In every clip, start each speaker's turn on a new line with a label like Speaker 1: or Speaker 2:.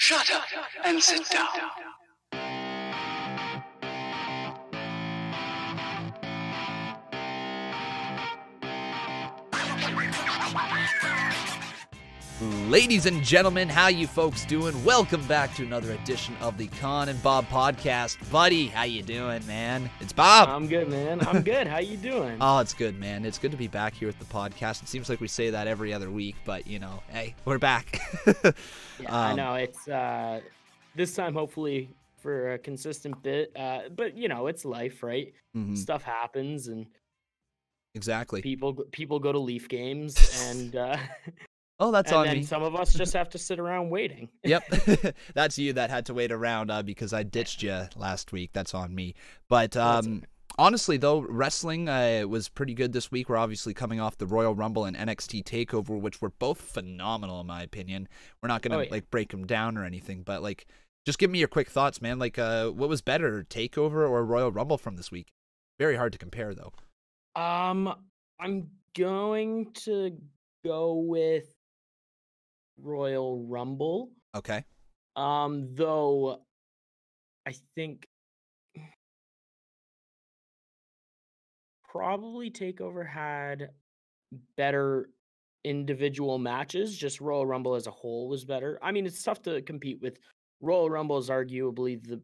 Speaker 1: Shut up and sit down.
Speaker 2: Ladies and gentlemen, how you folks doing? Welcome back to another edition of the Con and Bob podcast. Buddy, how you doing, man? It's Bob.
Speaker 3: I'm good, man. I'm good. How you doing?
Speaker 2: Oh, it's good, man. It's good to be back here with the podcast. It seems like we say that every other week, but, you know, hey, we're back.
Speaker 3: Yeah, I know. It's this time, hopefully, for a consistent bit. But, you know, it's life, right?
Speaker 2: Mhm.
Speaker 3: Stuff happens, and
Speaker 2: Exactly.
Speaker 3: people go to Leaf games, and
Speaker 2: Oh, that's
Speaker 3: and
Speaker 2: on
Speaker 3: then
Speaker 2: me.
Speaker 3: some of us just have to sit around waiting.
Speaker 2: Yep. That's you that had to wait around because I ditched you last week. That's on me. But honestly, though, wrestling was pretty good this week. We're obviously coming off the Royal Rumble and NXT TakeOver, which were both phenomenal, in my opinion. We're not going to break them down or anything, but just give me your quick thoughts, man. What was better, TakeOver or Royal Rumble from this week? Very hard to compare, though.
Speaker 3: I'm going to go with Royal Rumble.
Speaker 2: Okay.
Speaker 3: Though I think probably TakeOver had better individual matches. Just Royal Rumble as a whole was better. I mean, it's tough to compete with. Royal Rumble is arguably the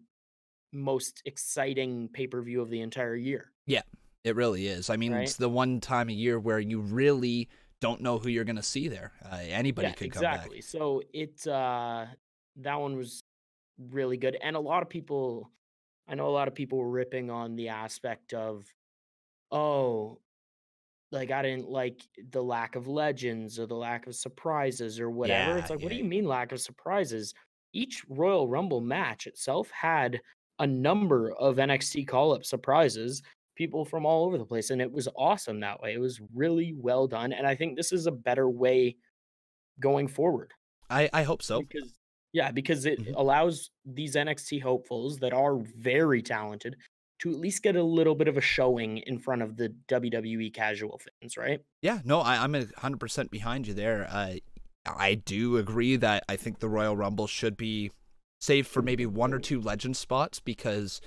Speaker 3: most exciting pay-per-view of the entire year.
Speaker 2: Yeah, it really is. I mean,
Speaker 3: Right?
Speaker 2: it's the one time a year where you really don't know who you're going to see there. Anybody could come back.
Speaker 3: Exactly. So that one was really good. And I know a lot of people were ripping on the aspect of, oh, like I didn't like the lack of legends or the lack of surprises or whatever. It's like, what do you mean lack of surprises? Each Royal Rumble match itself had a number of NXT call-up surprises, people from all over the place, and it was awesome that way. It was really well done, and I think this is a better way going forward.
Speaker 2: I hope so.
Speaker 3: Because it allows these NXT hopefuls that are very talented to at least get a little bit of a showing in front of the WWE casual fans, right?
Speaker 2: Yeah, no, I'm 100% behind you there. I do agree that I think the Royal Rumble should be saved for maybe one or two legend spots because,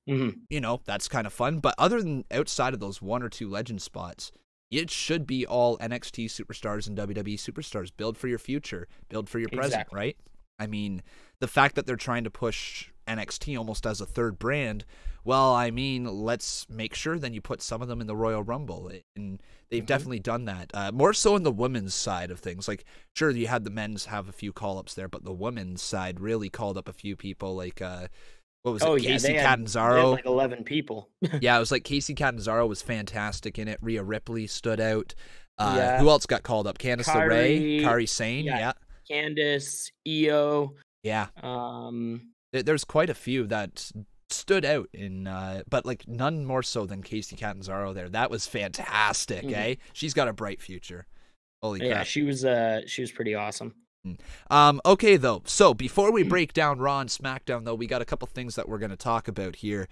Speaker 2: you know, that's kind of fun. But other than outside of those one or two legend spots, it should be all NXT superstars and WWE superstars. Build for your future, build for your present, right? I mean, the fact that they're trying to push NXT almost as a third brand, well, I mean, let's make sure then you put some of them in the Royal Rumble. And they've definitely done that. More so in the women's side of things. Like, sure, you had the men's have a few call-ups there, but the women's side really called up a few people like, what was it, Casey Catanzaro?
Speaker 3: They had like 11 people.
Speaker 2: Yeah, it was like Casey Catanzaro was fantastic in it. Rhea Ripley stood out. Who else got called up? Candice LeRae, Kairi Sane, yeah.
Speaker 3: Candice, Io.
Speaker 2: Yeah. There's quite a few that stood out in, but like none more so than Casey Catanzaro there. That was fantastic, eh? She's got a bright future. Holy crap.
Speaker 3: Yeah, she was pretty awesome.
Speaker 2: Okay, though. So before we break down Raw and Smackdown, though, we got a couple things that we're going to talk about here,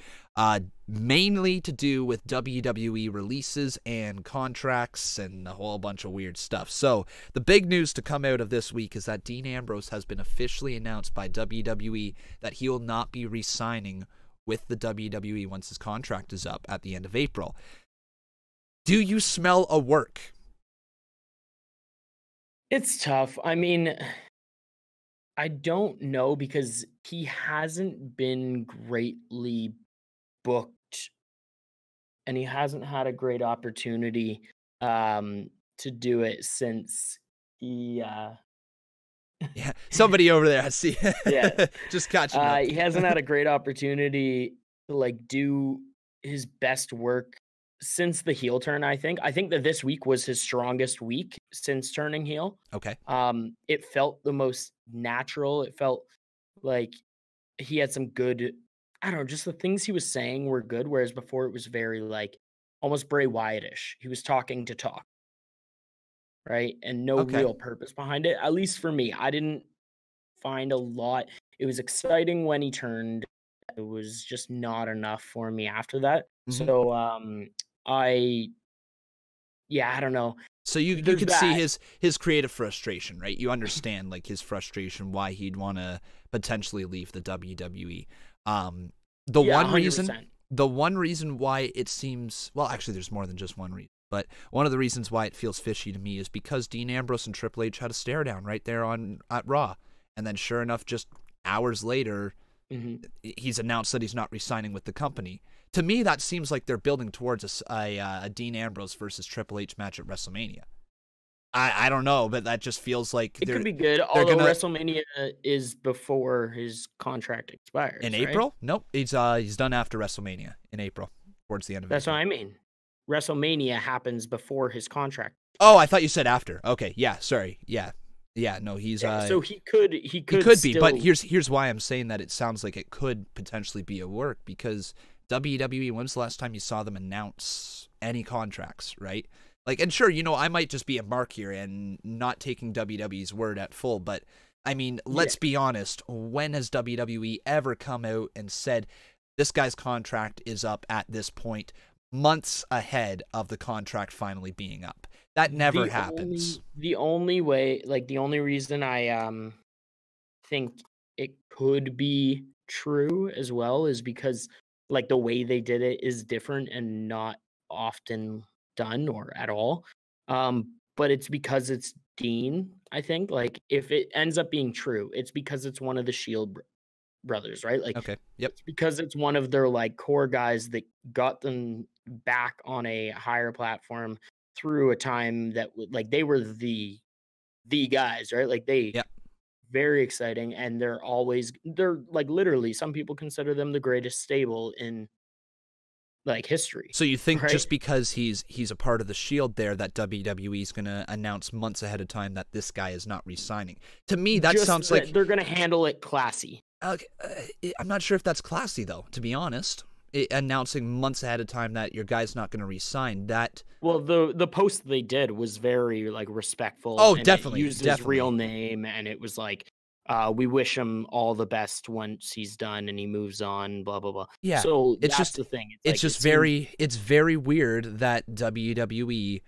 Speaker 2: mainly to do with WWE releases and contracts and a whole bunch of weird stuff. So the big news to come out of this week is that Dean Ambrose has been officially announced by WWE that he will not be re-signing with the WWE once his contract is up at the end of April. Do you smell a work?
Speaker 3: It's tough. I mean, I don't know because he hasn't been greatly booked and he hasn't had a great opportunity to do it since he
Speaker 2: Yeah, somebody over there, I see.
Speaker 3: Yeah.
Speaker 2: Just catching up.
Speaker 3: He hasn't had a great opportunity to like do his best work since the heel turn. I think that this week was his strongest week since turning heel.
Speaker 2: Okay.
Speaker 3: It felt the most natural. It felt like he had some good, I don't know, just the things he was saying were good, whereas before it was very like almost Bray Wyatt-ish. He was talking to talk, right? And no real purpose behind it. At least for me, I didn't find a lot. It was exciting when he turned. It was just not enough for me after that. So I don't know.
Speaker 2: So you could see his creative frustration, right? You understand like his frustration, why he'd want to potentially leave the WWE. The 100%. One reason why it seems, well, actually there's more than just one reason, but one of the reasons why it feels fishy to me is because Dean Ambrose and Triple H had a stare down right there at Raw, and then sure enough, just hours later, he's announced that he's not re-signing with the company. To me, that seems like they're building towards a Dean Ambrose versus Triple H match at WrestleMania. I don't know, but that just feels like
Speaker 3: it could be good. Although WrestleMania is before his contract expires.
Speaker 2: In April? Nope, he's done after WrestleMania in April, towards the end of it.
Speaker 3: That's what I mean. WrestleMania happens before his contract.
Speaker 2: Oh, I thought you said after. Okay, yeah, sorry, yeah. No, he's
Speaker 3: so he could
Speaker 2: be, but here's why I'm saying that it sounds like it could potentially be a work, because WWE, when's the last time you saw them announce any contracts, right? Like, and sure, I might just be a mark here and not taking WWE's word at full, but I mean, let's be honest, when has WWE ever come out and said this guy's contract is up at this point, months ahead of the contract finally being up? That never happens.
Speaker 3: The only reason I think it could be true as well is because like the way they did it is different and not often done or at all. But it's because it's Dean, I think. Like if it ends up being true, it's because it's one of the Shield brothers, right? Like,
Speaker 2: okay, yep.
Speaker 3: It's because it's one of their like core guys that got them back on a higher platform through a time that like they were the guys, right? Like they very exciting, and they're like literally some people consider them the greatest stable in like history.
Speaker 2: So you think just because he's a part of the Shield there, that WWE is going to announce months ahead of time that this guy is not re-signing? To me, that sounds like
Speaker 3: they're going to handle it classy.
Speaker 2: Okay, I'm not sure if that's classy though, to be honest. Announcing months ahead of time that your guy's not going to re-sign, that...
Speaker 3: Well, the post they did was very like respectful.
Speaker 2: Oh,
Speaker 3: and
Speaker 2: definitely.
Speaker 3: It used his real name, and it was like, we wish him all the best once he's done and he moves on, blah blah blah.
Speaker 2: Yeah,
Speaker 3: so that's just the thing.
Speaker 2: It's very weird that WWE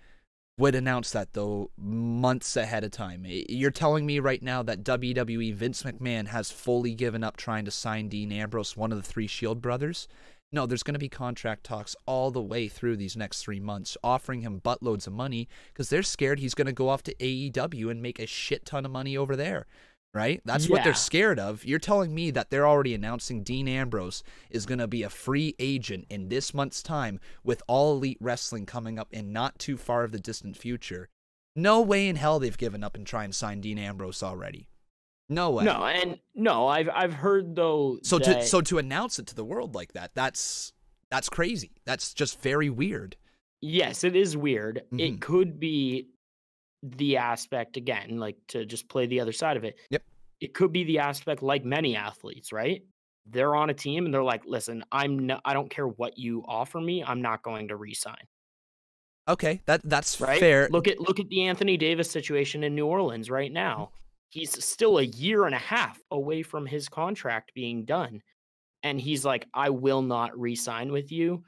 Speaker 2: would announce that though months ahead of time. You're telling me right now that WWE Vince McMahon has fully given up trying to sign Dean Ambrose, one of the three Shield brothers? No, there's going to be contract talks all the way through these next 3 months, offering him buttloads of money because they're scared he's going to go off to AEW and make a shit ton of money over there, right? That's what they're scared of. You're telling me that they're already announcing Dean Ambrose is going to be a free agent in this month's time with All Elite Wrestling coming up in not too far of the distant future. No way in hell they've given up and tried and sign Dean Ambrose already. No way.
Speaker 3: I've heard though.
Speaker 2: So to announce it to the world like that, that's crazy. That's just very weird.
Speaker 3: Yes, it is weird. Mm-hmm. It could be the aspect again, like to just play the other side of it.
Speaker 2: Yep.
Speaker 3: It could be the aspect like many athletes, right? They're on a team and they're like, "Listen, I don't care what you offer me. I'm not going to re-sign."
Speaker 2: Okay, that's
Speaker 3: right?
Speaker 2: fair.
Speaker 3: Look at the Anthony Davis situation in New Orleans right now. He's still a year and a half away from his contract being done. And he's like, I will not re-sign with you.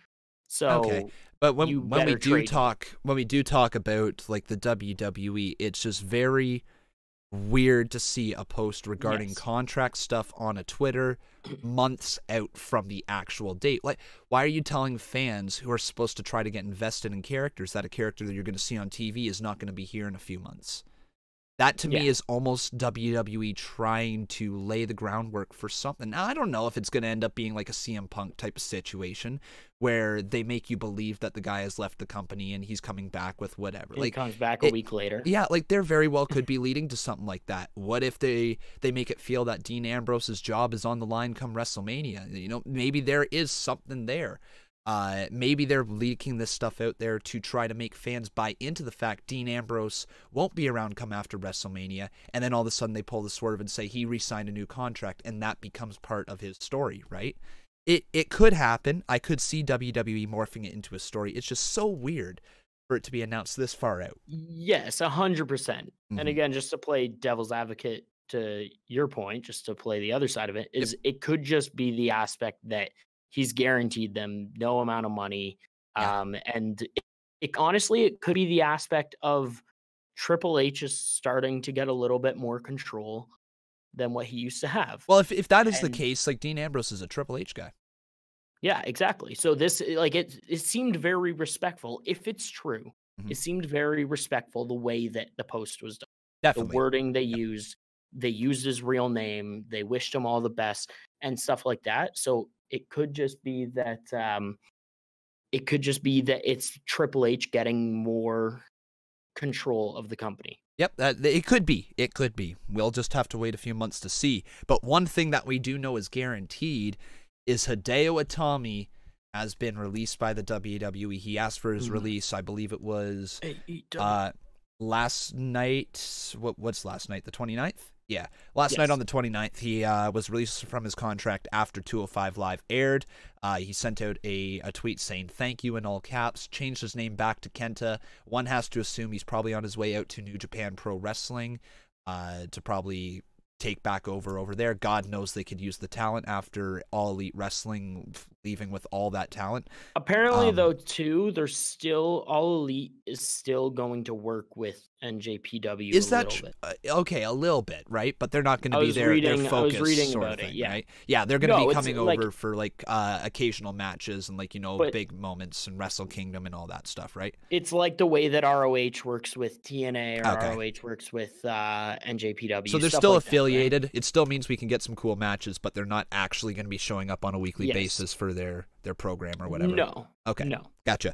Speaker 3: So
Speaker 2: okay. But when we do talk about like the WWE, it's just very weird to see a post regarding contract stuff on a Twitter months out from the actual date. Like, why are you telling fans who are supposed to try to get invested in characters that a character that you're going to see on TV is not going to be here in a few months? That to me is almost WWE trying to lay the groundwork for something. Now, I don't know if it's going to end up being like a CM Punk type of situation where they make you believe that the guy has left the company and he's coming back with whatever.
Speaker 3: He comes back a week later.
Speaker 2: Yeah, like there very well could be leading to something like that. What if they make it feel that Dean Ambrose's job is on the line come WrestleMania? Maybe there is something there. Maybe they're leaking this stuff out there to try to make fans buy into the fact Dean Ambrose won't be around come after WrestleMania, and then all of a sudden they pull the swerve and say he re-signed a new contract, and that becomes part of his story, right? It could happen. I could see WWE morphing it into a story. It's just so weird for it to be announced this far out.
Speaker 3: Yes, 100%. And again, just to play devil's advocate to your point, just to play the other side of it, is it could just be the aspect that he's guaranteed them no amount of money. And it could be the aspect of Triple H is starting to get a little bit more control than what he used to have.
Speaker 2: Well, if that is the case, like Dean Ambrose is a Triple H guy.
Speaker 3: Yeah, exactly. So this, like, it seemed very respectful. If it's true, it seemed very respectful the way that the post was done.
Speaker 2: Definitely.
Speaker 3: The wording they used his real name, they wished him all the best and stuff like that. So it could just be that it's Triple H getting more control of the company.
Speaker 2: Yep, it could be. It could be. We'll just have to wait a few months to see. But one thing that we do know is guaranteed is Hideo Itami has been released by the WWE. He asked for his release. I believe it was last night. What's last night? The 29th? Yeah. Last night on the 29th, he was released from his contract after 205 Live aired. He sent out a tweet saying, "Thank you," in all caps, changed his name back to Kenta. One has to assume he's probably on his way out to New Japan Pro Wrestling to probably take back over there. God knows they could use the talent after All Elite Wrestling leaving with all that talent.
Speaker 3: Apparently, though, too, there's still All Elite is still going to work with NJPW.
Speaker 2: Is that okay? A little bit, right? But they're not going to be their focus. I was reading sort about of thing, it. Yeah, right? Yeah, they're going to be coming over for like occasional matches and big moments and Wrestle Kingdom and all that stuff, right?
Speaker 3: It's like the way that ROH works with TNA or ROH works with NJPW.
Speaker 2: So they're still affiliated. Right? It still means we can get some cool matches, but they're not actually going to be showing up on a weekly basis for their program or whatever.
Speaker 3: No.
Speaker 2: Okay.
Speaker 3: No.
Speaker 2: Gotcha.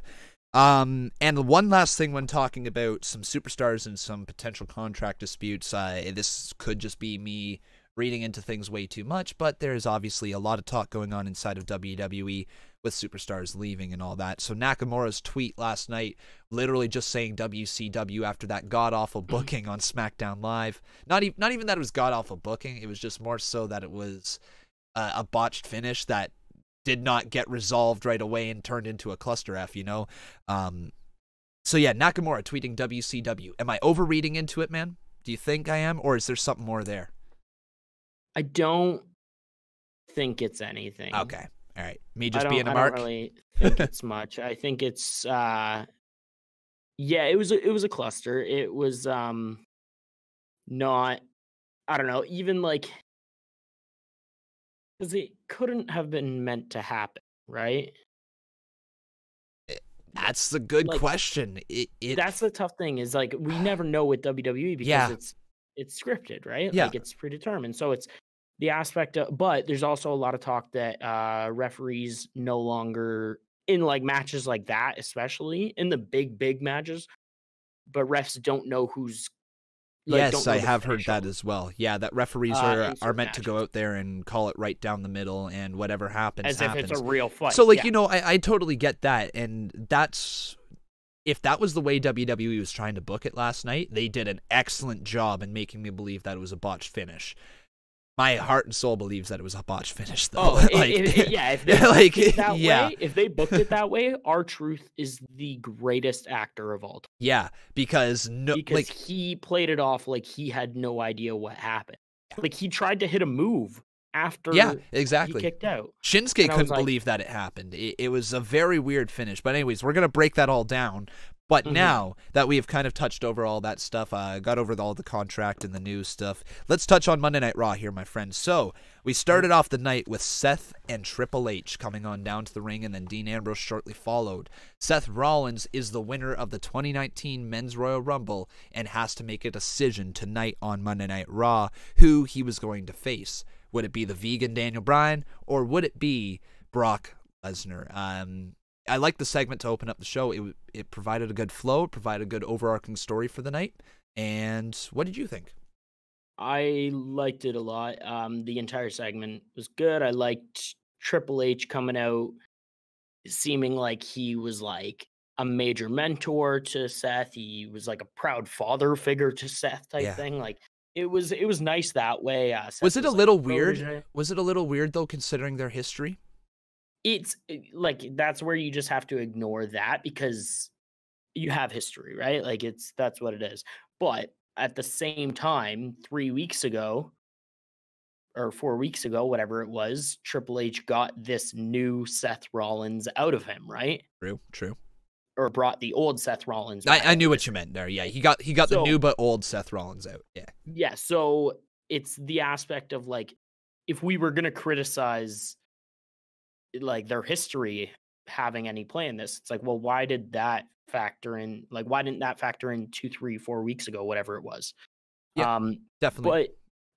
Speaker 2: And one last thing when talking about some superstars and some potential contract disputes, this could just be me reading into things way too much, but there's obviously a lot of talk going on inside of WWE with superstars leaving and all that. So Nakamura's tweet last night, literally just saying WCW after that god-awful booking on Smackdown Live. Not even that it was god-awful booking, it was just more so that it was a botched finish that did not get resolved right away and turned into a cluster F, So yeah, Nakamura tweeting WCW. Am I overreading into it, man? Do you think I am, or is there something more there?
Speaker 3: I don't think it's anything.
Speaker 2: Okay. All right. Me just being a mark?
Speaker 3: I don't really think it's much. I think it's it was a cluster. It was not, I don't know, even like, because it couldn't have been meant to happen, right?
Speaker 2: That's the good question.
Speaker 3: That's the tough thing is like we never know with WWE because it's scripted, right?
Speaker 2: Yeah.
Speaker 3: Like it's predetermined. So it's the aspect of, but there's also a lot of talk that referees no longer in like matches like that, especially in the big matches, but refs don't know who's.
Speaker 2: Yes, I have heard that as well. Yeah, that referees are meant to go out there and call it right down the middle, and whatever happens, happens.
Speaker 3: If it's a real fight.
Speaker 2: So, I totally get that, and that's if that was the way WWE was trying to book it last night, they did an excellent job in making me believe that it was a botched finish. My heart and soul believes that it was a botched finish, though.
Speaker 3: If they booked it that way, if they booked it that way, R-Truth is the greatest actor of all time.
Speaker 2: Yeah, because
Speaker 3: he played it off like he had no idea what happened. Like he tried to hit a move after
Speaker 2: exactly.
Speaker 3: he kicked out.
Speaker 2: Shinsuke couldn't believe that it happened. It was a very weird finish. But anyways, we're going to break that all down. But now that we have kind of touched over all that stuff, got over all the contract and the news stuff, let's touch on Monday Night Raw here, my friends. So we started off the night with Seth and Triple H coming on down to the ring, and then Dean Ambrose shortly followed. Seth Rollins is the winner of the 2019 Men's Royal Rumble and has to make a decision tonight on Monday Night Raw who he was going to face. Would it be the vegan Daniel Bryan, or would it be Brock Lesnar? I like the segment to open up the show. It provided a good flow, provided a good overarching story for the night. And what did you think?
Speaker 3: I liked it a lot. The entire segment was good. I liked Triple H coming out, seeming like he was like a major mentor to Seth. He was like a proud father figure to Seth type thing. Like it was nice that way.
Speaker 2: Was it a little weird? Was it a little weird though, considering their history?
Speaker 3: It's like that's where you just have to ignore that because you have history, right? Like that's what it is. But at the same time, 3 weeks ago or 4 weeks ago, whatever it was, Triple H got this new Seth Rollins out of him, right?
Speaker 2: True.
Speaker 3: or brought the old Seth Rollins.
Speaker 2: I knew what you meant there. Yeah, he got the new but old Seth Rollins out. Yeah.
Speaker 3: Yeah, so it's the aspect of like, if we were going to criticize like their history having any play in this, it's like, well, why did that factor in? Like, why didn't that factor in 2, 3, 4 weeks ago, whatever it was?
Speaker 2: Yeah, definitely.
Speaker 3: But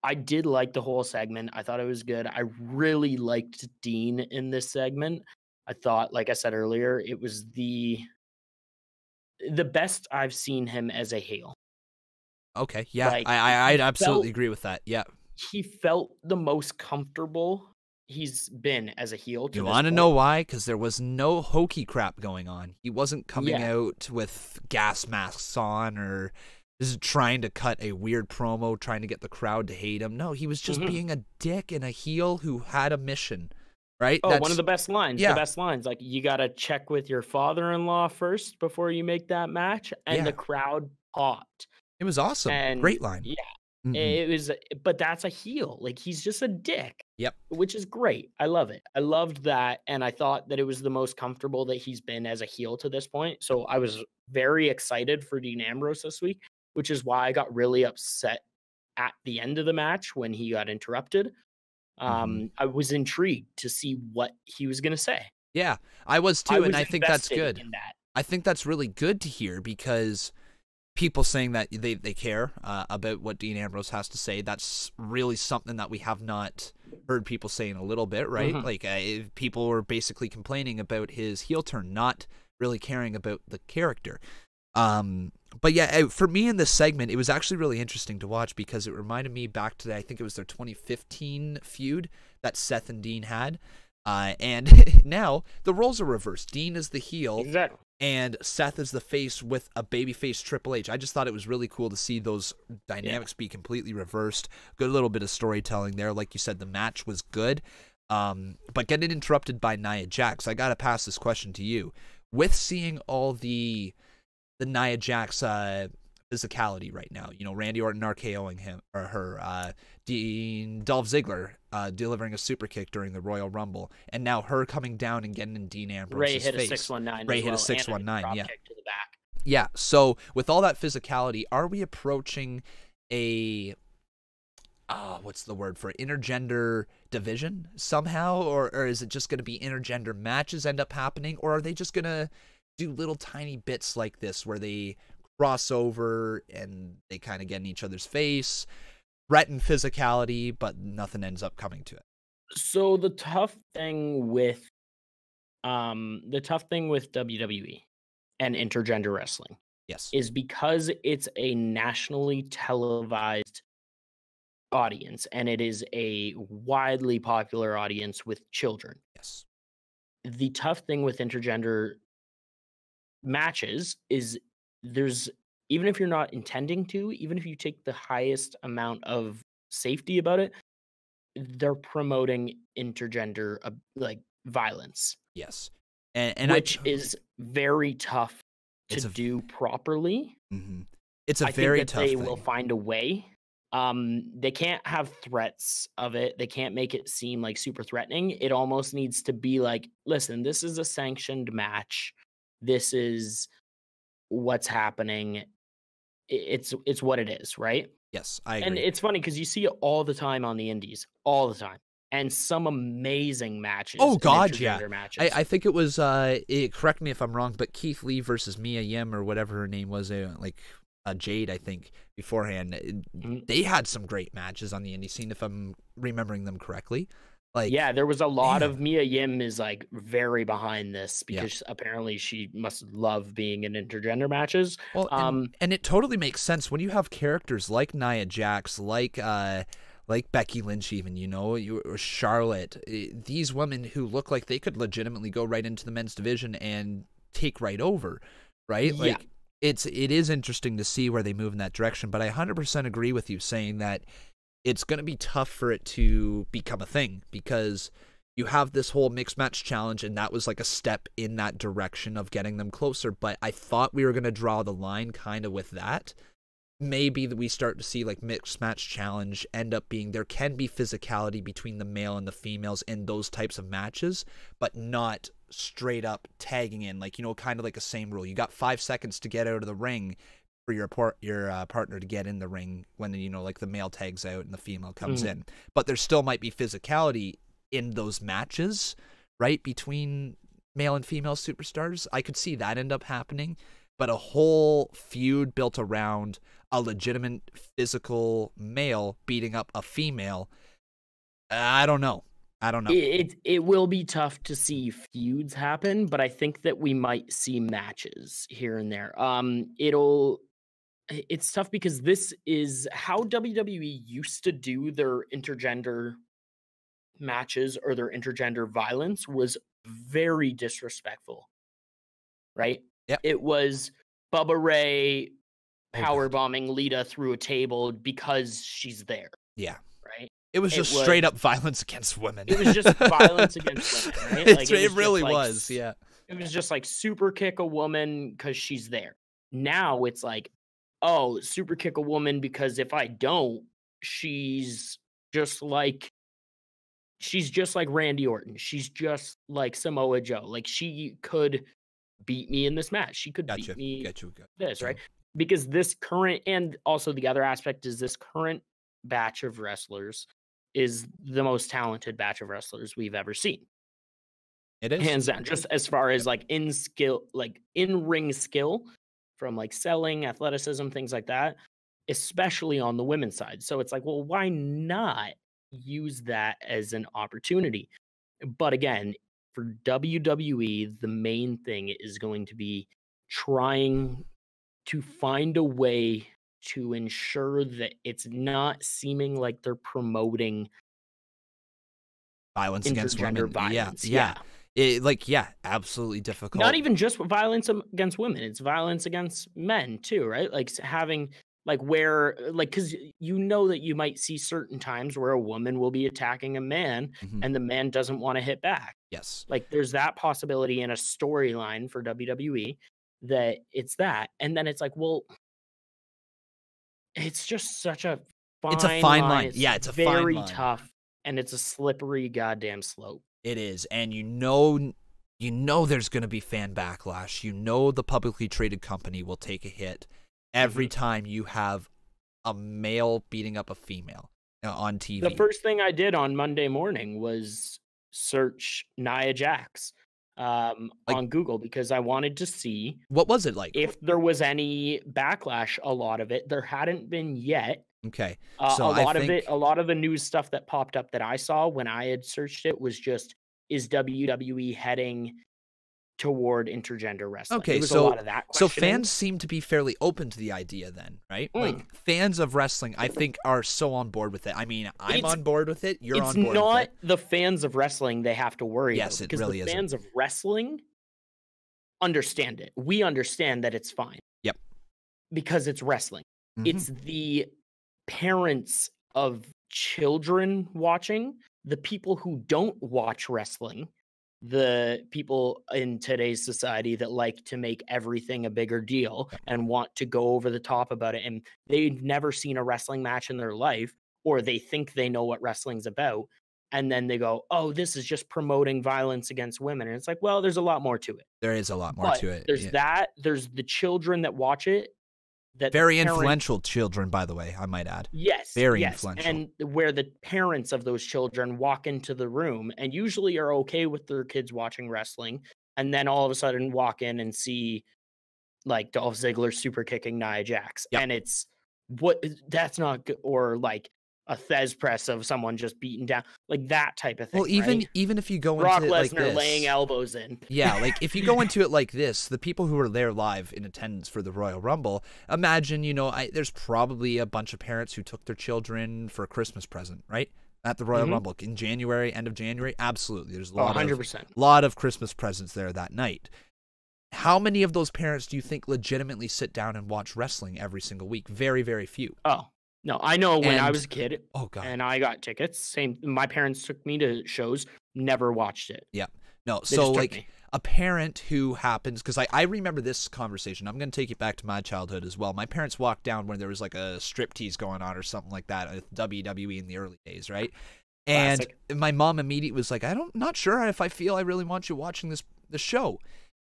Speaker 3: I did like the whole segment. I thought it was good. I really liked Dean in this segment. I thought, like I said earlier, it was the best I've seen him as a heel.
Speaker 2: Okay, yeah, like, I'd absolutely agree with that. Yeah,
Speaker 3: he felt the most comfortable he's been as a heel.
Speaker 2: You want to know why? Because there was no hokey crap going on. He wasn't coming out with gas masks on or just trying to cut a weird promo, trying to get the crowd to hate him. No, he was just being a dick and a heel who had a mission. Right?
Speaker 3: Oh, one of the best lines. Yeah. The best lines. Like, you got to check with your father-in-law first before you make that match. And the crowd popped.
Speaker 2: It was awesome. Great line.
Speaker 3: Yeah. It was, but that's a heel. Like, he's just a dick.
Speaker 2: Yep.
Speaker 3: Which is great. I love it. I loved that. And I thought that it was the most comfortable that he's been as a heel to this point. So I was very excited for Dean Ambrose this week, which is why I got really upset at the end of the match when he got interrupted. I was intrigued to see what he was going to say.
Speaker 2: Yeah, I was too, and I think that's good. I think that's really good to hear, because people saying that they care about what Dean Ambrose has to say, that's really something that we have not heard people say in a little bit, right? Like, people were basically complaining about his heel turn, not really caring about the character. But yeah, for me in this segment, it was actually really interesting to watch, because it reminded me back to, I think it was their 2015 feud that Seth and Dean had. And now the roles are reversed. Dean is the heel.
Speaker 3: Exactly.
Speaker 2: And Seth is the face with a babyface Triple H. I just thought it was really cool to see those dynamics be completely reversed. Good little bit of storytelling there. Like you said, the match was good. But getting interrupted by Nia Jax, I got to pass this question to you. With seeing all the Nia Jax physicality right now, you know, Randy Orton RKOing him or her, Dolph Ziggler delivering a super kick during the Royal Rumble, and now her coming down and getting in Dean Ambrose's face.
Speaker 3: Ray hit a 619.
Speaker 2: Ray hit a 619.
Speaker 3: Yeah. Kick to the back.
Speaker 2: Yeah. So with all that physicality, are we approaching a what's the word for it? Intergender division somehow, or is it just going to be intergender matches end up happening, or are they just going to do little tiny bits like this where they cross over and they kind of get in each other's face, threaten physicality, but nothing ends up coming to it?
Speaker 3: So the tough thing with WWE and intergender wrestling,
Speaker 2: yes,
Speaker 3: is because it's a nationally televised audience and it is a widely popular audience with children.
Speaker 2: Yes.
Speaker 3: The tough thing with intergender matches is there's, even if you're not intending to, even if you take the highest amount of safety about it, they're promoting intergender like violence.
Speaker 2: Yes. And
Speaker 3: which is very tough to do properly.
Speaker 2: It's a very tough thing.
Speaker 3: They will find a way. They can't have threats of it. They can't make it seem like super threatening. It almost needs to be like, listen, this is a sanctioned match. This is what's happening. It's what it is, right?
Speaker 2: Yes, I agree.
Speaker 3: And it's funny because you see it all the time on the indies, all the time, and some amazing matches.
Speaker 2: Oh God, yeah.
Speaker 3: Matches.
Speaker 2: I think it was. Correct me if I'm wrong, but Keith Lee versus Mia Yim or whatever her name was, Jade, I think, beforehand. They had some great matches on the indie scene, if I'm remembering them correctly. Like,
Speaker 3: yeah, there was a lot of Mia Yim is like very behind this because apparently she must love being in intergender matches.
Speaker 2: Well, and it totally makes sense when you have characters like Nia Jax, like Becky Lynch, even, you know, or Charlotte. These women who look like they could legitimately go right into the men's division and take right over, right?
Speaker 3: Yeah.
Speaker 2: Like, it is interesting to see where they move in that direction. But I 100% agree with you saying that it's going to be tough for it to become a thing because you have this whole mixed match challenge, and that was like a step in that direction of getting them closer. But I thought we were going to draw the line kind of with that. Maybe that we start to see like mixed match challenge end up being there can be physicality between the male and the females in those types of matches, but not straight up tagging in, like, kind of like a same rule. You got 5 seconds to get out of the ring for your partner to get in the ring when, like the male tags out and the female comes in. But there still might be physicality in those matches, right, between male and female superstars. I could see that end up happening, but a whole feud built around a legitimate physical male beating up a female, I don't know.
Speaker 3: It will be tough to see feuds happen, but I think that we might see matches here and there. It's tough because this is how WWE used to do their intergender matches, or their intergender violence was very disrespectful, right?
Speaker 2: Yep.
Speaker 3: It was Bubba Ray powerbombing Lita through a table because she's there.
Speaker 2: Yeah.
Speaker 3: Right?
Speaker 2: It was just straight up violence against women.
Speaker 3: It was just violence against women, right?
Speaker 2: It really was, yeah.
Speaker 3: It was just like super kick a woman because she's there. Now it's like, oh, super kick a woman because if I don't, she's just like Randy Orton. She's just like Samoa Joe. Like, she could beat me in this match. She could beat me this, right? Because this current, and also the other aspect is this current batch of wrestlers is the most talented batch of wrestlers we've ever seen.
Speaker 2: It is.
Speaker 3: Hands down. Just as far as like in skill, like in ring skill, from like selling, athleticism, things like that, especially on the women's side. So it's like, well, why not use that as an opportunity? But again, for WWE, the main thing is going to be trying to find a way to ensure that it's not seeming like they're promoting
Speaker 2: violence against women.
Speaker 3: Violence.
Speaker 2: Yeah. Absolutely difficult.
Speaker 3: Not even just violence against women. It's violence against men too, right? Like having like where, like, because that you might see certain times where a woman will be attacking a man and the man doesn't want to hit back.
Speaker 2: Yes.
Speaker 3: Like there's that possibility in a storyline for WWE that it's that. And then it's like, well, it's just such a fine line.
Speaker 2: Yeah, it's a
Speaker 3: very
Speaker 2: fine line.
Speaker 3: Tough, and it's a slippery goddamn slope.
Speaker 2: It is, and there's going to be fan backlash. The publicly traded company will take a hit every time you have a male beating up a female on TV.
Speaker 3: The first thing I did on Monday morning was search Nia Jax on Google because I wanted to see
Speaker 2: what was it like,
Speaker 3: if there was any backlash. A lot of it there hadn't been yet.
Speaker 2: Okay,
Speaker 3: so a lot of the news stuff that popped up that I saw when I had searched it was just, is WWE heading toward intergender wrestling?
Speaker 2: Okay,
Speaker 3: a lot of that
Speaker 2: so fans seem to be fairly open to the idea then, right? Like fans of wrestling, I think, are so on board with it. I mean, I'm on board with it. You're on board with it. It's not
Speaker 3: the fans of wrestling they have to worry about.
Speaker 2: Yes, it really is.
Speaker 3: Because the fans of wrestling understand it. We understand that it's fine.
Speaker 2: Yep.
Speaker 3: Because it's wrestling. It's the parents of children watching, the people who don't watch wrestling, the people in today's society that like to make everything a bigger deal and want to go over the top about it, and they've never seen a wrestling match in their life, or they think they know what wrestling's about, and then they go, oh, this is just promoting violence against women. And it's like, well, there's a lot more to it.
Speaker 2: There is a lot more to it.
Speaker 3: There's that. There's the children that watch it. That
Speaker 2: very influential children, by the way, I might add.
Speaker 3: Yes.
Speaker 2: Very influential.
Speaker 3: And where the parents of those children walk into the room and usually are okay with their kids watching wrestling, and then all of a sudden walk in and see like Dolph Ziggler super kicking Nia Jax.
Speaker 2: Yep.
Speaker 3: And that's not good. Or like a Thez press of someone just beaten down, like that type of thing.
Speaker 2: Well, even if you go
Speaker 3: Brock
Speaker 2: into it like
Speaker 3: Lesnar
Speaker 2: this,
Speaker 3: laying elbows in.
Speaker 2: Yeah, like if you go into it like this, the people who are there live in attendance for the Royal Rumble, imagine, there's probably a bunch of parents who took their children for a Christmas present, right? At the Royal Rumble in January, end of January. Absolutely. There's a lot of Christmas presents there that night. How many of those parents do you think legitimately sit down and watch wrestling every single week? Very, very few.
Speaker 3: Oh. No, I know when I was a kid, and I got tickets. Same, my parents took me to shows. Never watched it.
Speaker 2: Yeah, no. So like a parent who happens, because I remember this conversation. I'm going to take it back to my childhood as well. My parents walked down when there was like a striptease going on or something like that at WWE in the early days, right?
Speaker 3: Classic.
Speaker 2: And my mom immediately was like, not sure if I feel I really want you watching this the show.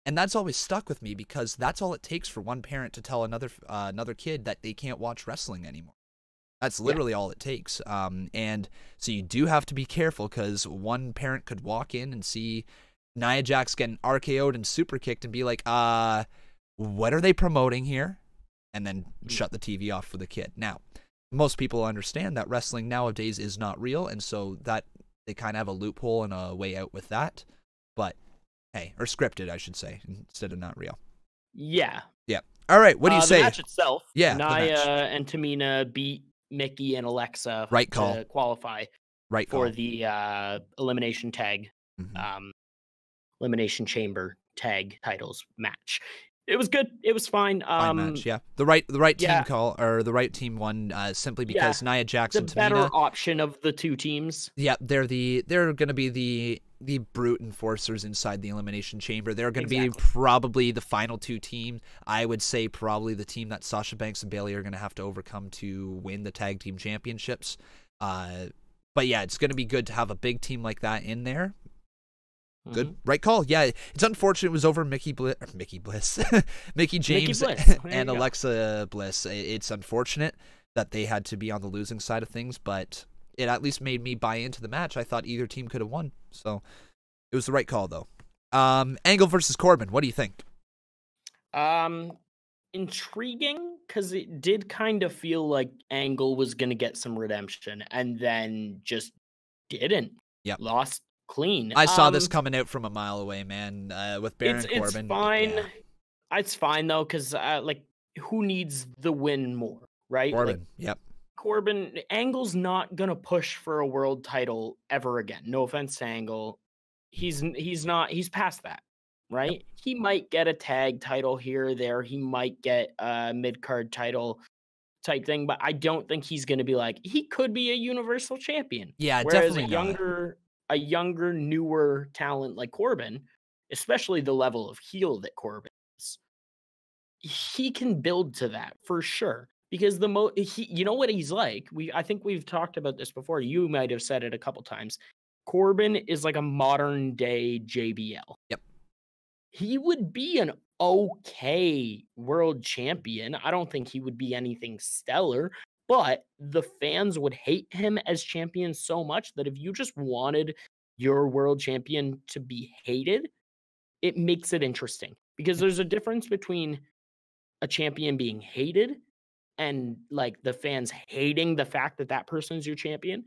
Speaker 2: And that's always stuck with me because that's all it takes for one parent to tell another kid that they can't watch wrestling anymore. That's literally all it takes. And so you do have to be careful because one parent could walk in and see Nia Jax getting RKO'd and super kicked and be like, what are they promoting here? And then shut the TV off for the kid. Now, most people understand that wrestling nowadays is not real, and so that they kind of have a loophole and a way out with that. But hey, or scripted, I should say, instead of not real.
Speaker 3: Yeah.
Speaker 2: Yeah. All right. What do you say?
Speaker 3: The match itself.
Speaker 2: Yeah.
Speaker 3: Nia and Tamina beat Mickey and Alexa
Speaker 2: to
Speaker 3: qualify for the elimination tag, elimination chamber tag titles match. It was good. It was fine.
Speaker 2: Fine match, yeah. The right team call, or the right team won simply because Nia Jax and Tamina,
Speaker 3: the better option of the two teams.
Speaker 2: Yeah, they're going to be the brute enforcers inside the Elimination Chamber. They're going to be probably the final two teams. I would say probably the team that Sasha Banks and Bayley are going to have to overcome to win the tag team championships. But yeah, it's going to be good to have a big team like that in there. Good, right call. Yeah, it's unfortunate it was over Mickey James and Alexa Bliss. It's unfortunate that they had to be on the losing side of things, but it at least made me buy into the match. I thought either team could have won, so it was the right call, though. Angle versus Corbin. What do you think?
Speaker 3: Intriguing, because it did kind of feel like Angle was going to get some redemption, and then just didn't.
Speaker 2: Yep.
Speaker 3: Lost clean.
Speaker 2: I saw this coming out from a mile away, man. With Baron Corbin,
Speaker 3: it's fine. Yeah. It's fine though, because who needs the win more, right?
Speaker 2: Corbin. Yep.
Speaker 3: Corbin. Angle's not gonna push for a world title ever again. No offense to Angle, he's not. He's past that, right? Yep. He might get a tag title here or there. He might get a mid-card title type thing, but I don't think he's gonna be like. He could be a Universal Champion.
Speaker 2: Yeah,
Speaker 3: whereas
Speaker 2: definitely
Speaker 3: a younger, newer talent like Corbin, especially the level of heel that Corbin is, he can build to that for sure. Because you know what he's like. I think we've talked about this before. You might have said it a couple times. Corbin is like a modern day JBL.
Speaker 2: Yep.
Speaker 3: He would be an okay world champion. I don't think he would be anything stellar. But the fans would hate him as champion so much that if you just wanted your world champion to be hated, it makes it interesting. Because there's a difference between a champion being hated and like the fans hating the fact that that person's your champion.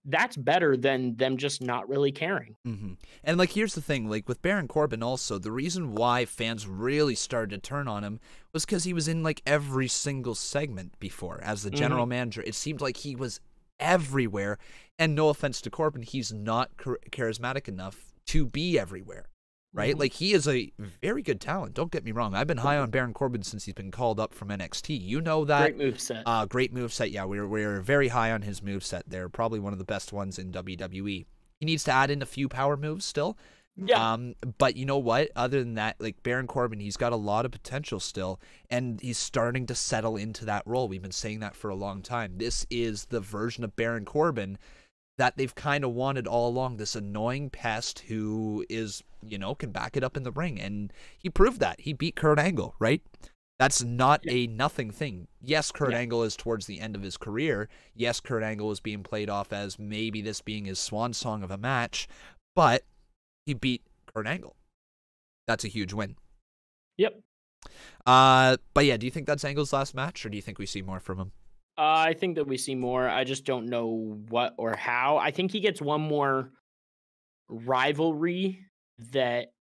Speaker 3: That's better than them just not really caring.
Speaker 2: Mm-hmm. And like, here's the thing, like with Baron Corbin also, the reason why fans really started to turn on him was because he was in like every single segment before as the general manager. It seemed like he was everywhere. And no offense to Corbin, he's not charismatic enough to be everywhere, right? Like, he is a very good talent. Don't get me wrong. I've been high on Baron Corbin since he's been called up from NXT. You know that.
Speaker 3: Great moveset.
Speaker 2: Great moveset. Yeah, we're very high on his moveset. They're probably one of the best ones in WWE. He needs to add in a few power moves still.
Speaker 3: Yeah.
Speaker 2: But you know what? Other than that, like Baron Corbin, he's got a lot of potential still, and he's starting to settle into that role. We've been saying that for a long time. This is the version of Baron Corbin that they've kind of wanted all along, this annoying pest who is, can back it up in the ring. And he proved that. He beat Kurt Angle, right? That's not a nothing thing. Yes, Kurt Angle is towards the end of his career. Yes, Kurt Angle is being played off as maybe this being his swan song of a match, but he beat Kurt Angle. That's a huge win.
Speaker 3: Yep.
Speaker 2: But yeah, do you think that's Angle's last match, or do you think we see more from him?
Speaker 3: I think that we see more. I just don't know what or how. I think he gets one more rivalry that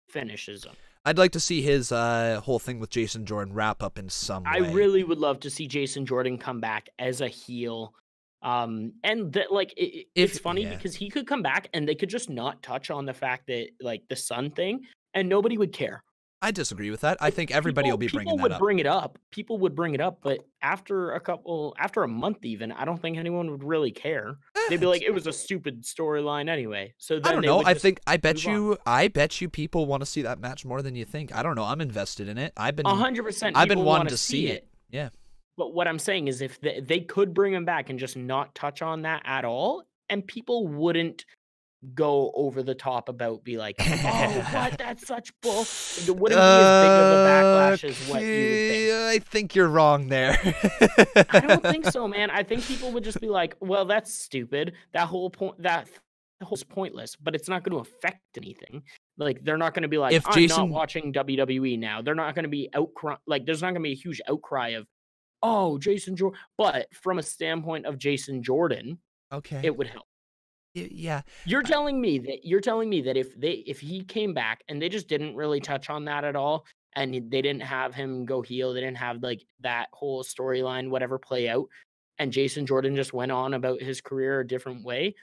Speaker 3: finishes him.
Speaker 2: I'd like to see his whole thing with Jason Jordan wrap up in some way.
Speaker 3: I really would love to see Jason Jordan come back as a heel. And that, like, it's funny because he could come back and they could just not touch on the fact that, like, the son thing, and nobody would care.
Speaker 2: I disagree with that. I think everybody will be bringing that up.
Speaker 3: People would bring it up, but after a month even, I don't think anyone would really care. They'd be like, it was a stupid storyline anyway. So then
Speaker 2: I don't know. I bet you people want to see that match more than you think. I don't know. I'm invested in it. I've been
Speaker 3: 100%.
Speaker 2: I've been wanting to see it. Yeah.
Speaker 3: But what I'm saying is, if they could bring him back and just not touch on that at all, and people wouldn't go over the top about, be like, oh, what? That's such bull. It wouldn't be as big of a backlash as what you would think.
Speaker 2: I think you're wrong there.
Speaker 3: I don't think so, man. I think people would just be like, well, that's stupid. That whole is pointless, but it's not going to affect anything. Like, they're not going to be like, I'm not watching WWE now. They're not going to be there's not going to be a huge outcry of, oh, Jason Jordan. But from a standpoint of Jason Jordan,
Speaker 2: okay,
Speaker 3: it would help.
Speaker 2: Yeah.
Speaker 3: You're telling me that if he came back and they just didn't really touch on that at all, and they didn't have him go heel, they didn't have like that whole storyline, whatever, play out, and Jason Jordan just went on about his career a different way,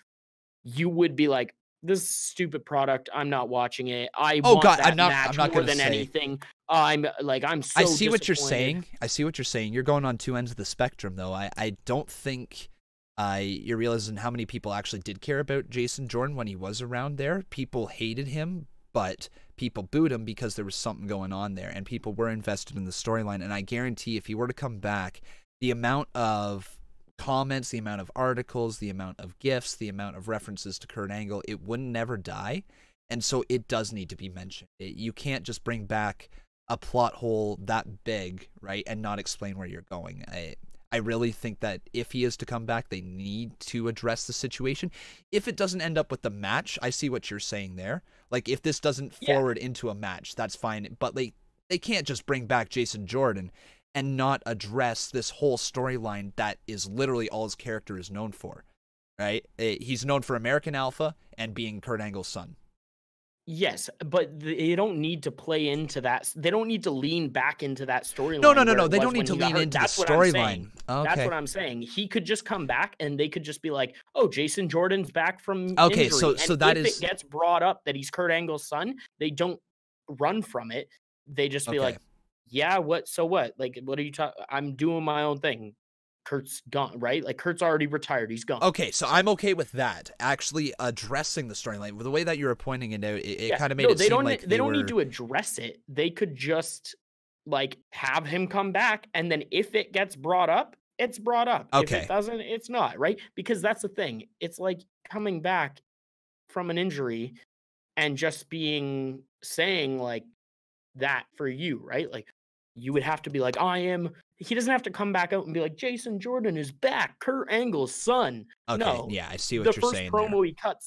Speaker 3: you would be like, this stupid product, I'm not watching it. I'm not more than anything. I'm so
Speaker 2: I see what you're saying. You're going on two ends of the spectrum, though. I don't think you're realizing how many people actually did care about Jason Jordan when he was around there. People hated him, but people booed him because there was something going on there, and people were invested in the storyline. And I guarantee if he were to come back, the amount of comments, the amount of articles, the amount of GIFs, the amount of references to Kurt Angle, it would never die. And so it does need to be mentioned. You can't just bring back a plot hole that big, right, and not explain where you're going. I really think that if he is to come back, they need to address the situation. If it doesn't end up with the match, I see what you're saying there. Like, if this doesn't forward into a match, that's fine. But they can't just bring back Jason Jordan and not address this whole storyline that is literally all his character is known for, right? He's known for American Alpha and being Kurt Angle's son.
Speaker 3: Yes, but they don't need to play into that. They don't need to lean back into that storyline.
Speaker 2: No. They don't need to lean into the storyline. Okay.
Speaker 3: That's what I'm saying. He could just come back, and they could just be like, "Oh, Jason Jordan's back from injury."
Speaker 2: Okay, so that is.
Speaker 3: If it gets brought up that he's Kurt Angle's son, they don't run from it. They just be like, "Yeah, what? So what? Like, what are you talking? I'm doing my own thing. Kurt's gone, right? Like, Kurt's already retired. He's gone."
Speaker 2: Okay, so I'm okay with that. Actually addressing the storyline. The way that you were pointing it out, it kind of made it seem like
Speaker 3: they don't need to address it. They could just, like, have him come back, and then if it gets brought up, it's brought up.
Speaker 2: Okay.
Speaker 3: If it doesn't, it's not, right? Because that's the thing. It's like coming back from an injury and just saying, like, that for you, right? Like, you would have to be like, he doesn't have to come back out and be like, Jason Jordan is back, Kurt Angle's son.
Speaker 2: Okay,
Speaker 3: no,
Speaker 2: yeah, I see what you're saying.
Speaker 3: The first promo he cut,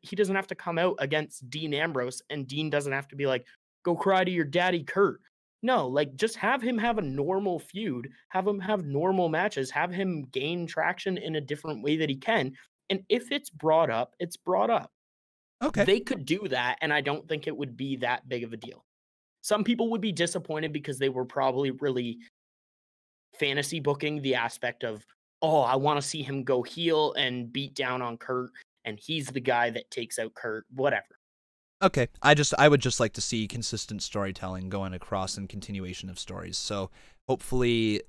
Speaker 3: he doesn't have to come out against Dean Ambrose, and Dean doesn't have to be like, go cry to your daddy, Kurt. No, like, just have him have a normal feud, have him have normal matches, have him gain traction in a different way that he can. And if it's brought up, it's brought up.
Speaker 2: Okay.
Speaker 3: They could do that, and I don't think it would be that big of a deal. Some people would be disappointed because they were probably really fantasy booking the aspect of, oh, I want to see him go heel and beat down on Kurt, and he's the guy that takes out Kurt, whatever.
Speaker 2: Okay, I would just like to see consistent storytelling going across and continuation of stories. So hopefully,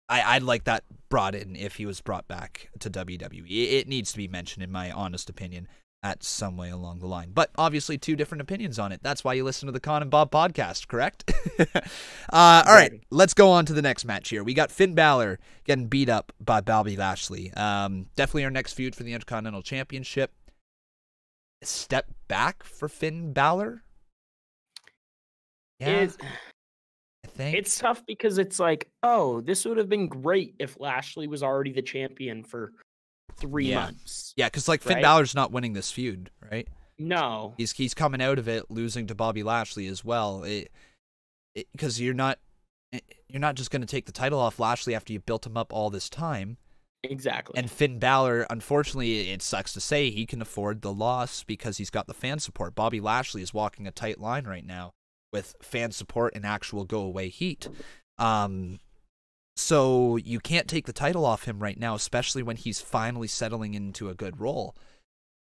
Speaker 2: I'd like that brought in if he was brought back to WWE. It needs to be mentioned, in my honest opinion, at some way along the line. But obviously, two different opinions on it. That's why you listen to the Con and Bob podcast, correct? All right, let's go on to the next match here. We got Finn Balor getting beat up by Bobby Lashley. Definitely our next feud for the Intercontinental Championship. A step back for Finn Balor? Yeah, I think.
Speaker 3: It's tough because it's like, oh, this would have been great if Lashley was already the champion for 3 months.
Speaker 2: Yeah, because like Finn Balor's not winning this feud, right?
Speaker 3: No,
Speaker 2: he's coming out of it losing to Bobby Lashley as well. Because you're not just going to take the title off Lashley after you built him up all this time.
Speaker 3: Exactly.
Speaker 2: And Finn Balor, unfortunately, it sucks to say, he can afford the loss because he's got the fan support. Bobby Lashley is walking a tight line right now with fan support and actual go away heat. So you can't take the title off him right now, especially when he's finally settling into a good role.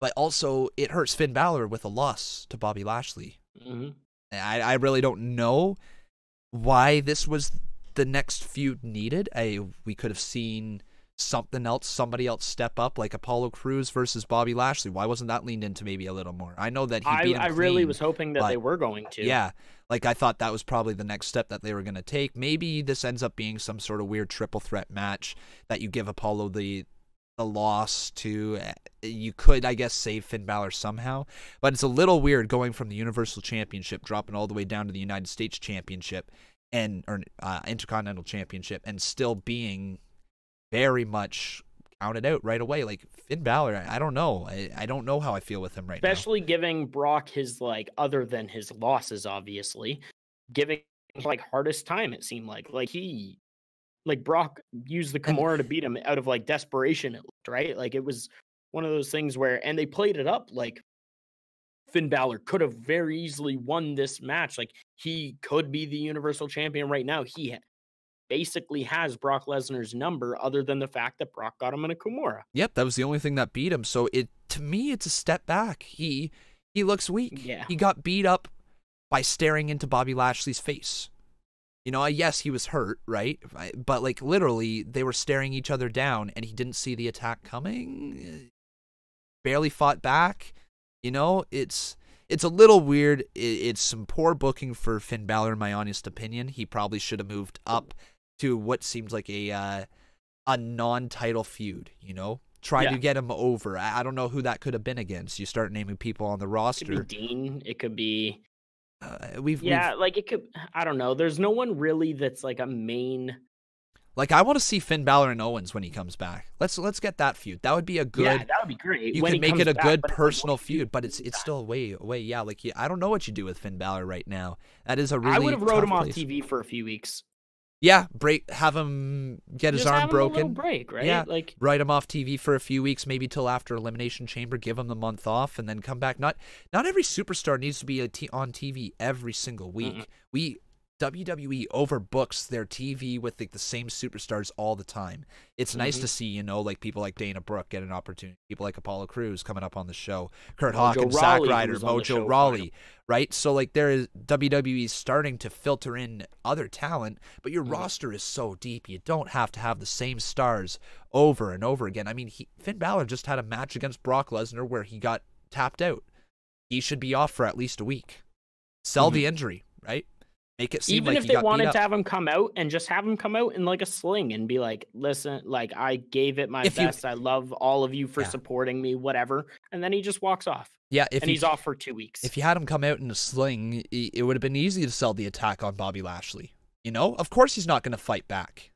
Speaker 2: But also, it hurts Finn Balor with a loss to Bobby Lashley.
Speaker 3: Mm-hmm.
Speaker 2: I really don't know why this was the next feud needed. We could have seen something else, somebody else step up, like Apollo Crews versus Bobby Lashley. Why wasn't that leaned into maybe a little more? I know that he beat him
Speaker 3: I really was hoping that they were going to.
Speaker 2: Yeah, like I thought that was probably the next step that they were going to take. Maybe this ends up being some sort of weird triple threat match that you give Apollo the the loss to, you could, I guess, save Finn Balor somehow, but it's a little weird going from the Universal Championship, dropping all the way down to the United States Championship or Intercontinental Championship, and still being very much counted out right away. Like, Finn Balor, I don't know. I don't know how I feel with him right now.
Speaker 3: Especially giving Brock his, like, other than his losses, obviously, giving, like, hardest time, it seemed like. Like, Brock used the Kimura to beat him out of, like, desperation, it looked, right? Like, it was one of those things where, and they played it up, like, Finn Balor could have very easily won this match. Like, he could be the Universal Champion right now. He basically has Brock Lesnar's number, other than the fact that Brock got him in a Kimura.
Speaker 2: Yep, that was the only thing that beat him. So to me, it's a step back. He looks weak.
Speaker 3: Yeah.
Speaker 2: He got beat up by staring into Bobby Lashley's face. You know, yes, he was hurt, right? But, like, literally, they were staring each other down, and he didn't see the attack coming. Barely fought back. You know, it's a little weird. It's some poor booking for Finn Balor, in my honest opinion. He probably should have moved up to what seems like a non-title feud, you know? Try to get him over. I don't know who that could have been against. You start naming people on the roster.
Speaker 3: It could be Dean. It could be...
Speaker 2: we've
Speaker 3: like, it could... I don't know. There's no one really that's, like, a main...
Speaker 2: Like, I want to see Finn Balor and Owens when he comes back. Let's get that feud. That would be a good...
Speaker 3: Yeah, that would be great.
Speaker 2: You can make it a good personal feud, but it's still way away. Yeah, like, I don't know what you do with Finn Balor right now. That is a really
Speaker 3: I would have wrote him off
Speaker 2: place.
Speaker 3: TV for a few weeks.
Speaker 2: Yeah, have him get his arm broken.
Speaker 3: A little break, right?
Speaker 2: Yeah,
Speaker 3: like,
Speaker 2: write him off TV for a few weeks, maybe till after Elimination Chamber. Give him the month off, and then come back. Not every superstar needs to be on TV every single week. WWE overbooks their TV with, like, the same superstars all the time. It's nice to see, you know, like, people like Dana Brooke get an opportunity. People like Apollo Crews coming up on the show. Kurt Hawkins, Zack Ryder, Mojo Rawley, right? So, like, WWE starting to filter in other talent, but your roster is so deep. You don't have to have the same stars over and over again. I mean, Finn Balor just had a match against Brock Lesnar where he got tapped out. He should be off for at least a week. Sell the injury, right? Make it seem
Speaker 3: even
Speaker 2: like
Speaker 3: if they wanted to have him come out and just have him come out in, like, a sling and be like, listen, like, I gave it my best. I love all of you for supporting me, whatever. And then he just walks off.
Speaker 2: Yeah.
Speaker 3: He's off for 2 weeks.
Speaker 2: If you had him come out in a sling, it would have been easy to sell the attack on Bobby Lashley. You know, of course he's not going to fight back.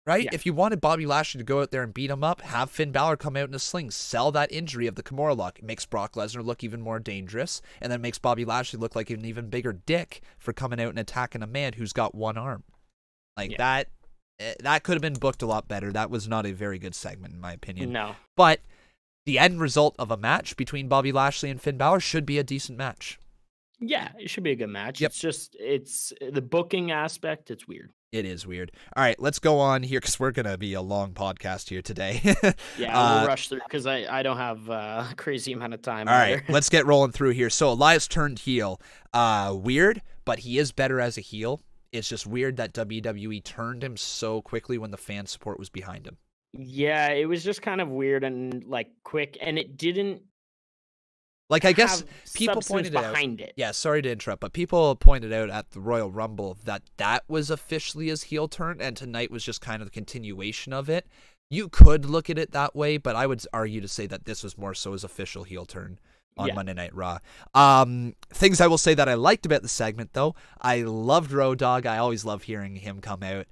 Speaker 2: Right? Yeah. If you wanted Bobby Lashley to go out there and beat him up, have Finn Balor come out in a sling, sell that injury of the Kimura lock. It makes Brock Lesnar look even more dangerous, and then makes Bobby Lashley look like an even bigger dick for coming out and attacking a man who's got one arm. Like, that could have been booked a lot better. That was not a very good segment, in my opinion.
Speaker 3: No.
Speaker 2: But the end result of a match between Bobby Lashley and Finn Balor should be a decent match.
Speaker 3: Yeah, it should be a good match.
Speaker 2: Yep.
Speaker 3: It's the booking aspect. It's weird.
Speaker 2: It is weird. All right, let's go on here because we're going to be a long podcast here today.
Speaker 3: Yeah, we'll rush through because I don't have a crazy amount of time.
Speaker 2: All right, let's get rolling through here. So Elias turned heel. Weird, but he is better as a heel. It's just weird that WWE turned him so quickly when the fan support was behind him.
Speaker 3: Yeah, it was just kind of weird and, like, quick, and it didn't.
Speaker 2: Like, I guess people pointed
Speaker 3: behind
Speaker 2: out.
Speaker 3: it.
Speaker 2: Yeah, sorry to interrupt, but people pointed out at the Royal Rumble that was officially his heel turn, and tonight was just kind of the continuation of it. You could look at it that way, but I would argue to say that this was more so his official heel turn on Monday Night Raw. Things I will say that I liked about the segment, though. I loved Road Dogg. I always love hearing him come out.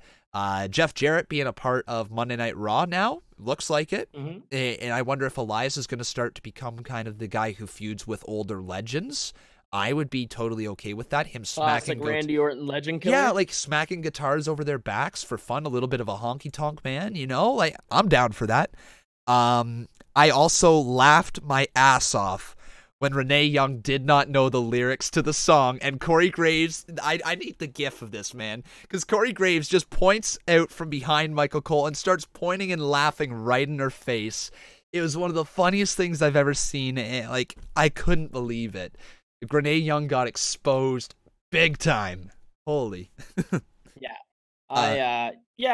Speaker 2: Jeff Jarrett being a part of Monday Night Raw now, looks like it. And I wonder if Elias is going to start to become kind of the guy who feuds with older legends. I would be totally okay with that. Him smacking
Speaker 3: Randy Orton legend killer.
Speaker 2: Yeah, like smacking guitars over their backs for fun, a little bit of a honky tonk man, you know? Like, I'm down for that. I also laughed my ass off when Renee Young did not know the lyrics to the song, and Corey Graves, I need the gif of this, man, because Corey Graves just points out from behind Michael Cole and starts pointing and laughing right in her face. It was one of the funniest things I've ever seen. Like, I couldn't believe it. Renee Young got exposed big time. Holy.
Speaker 3: Yeah,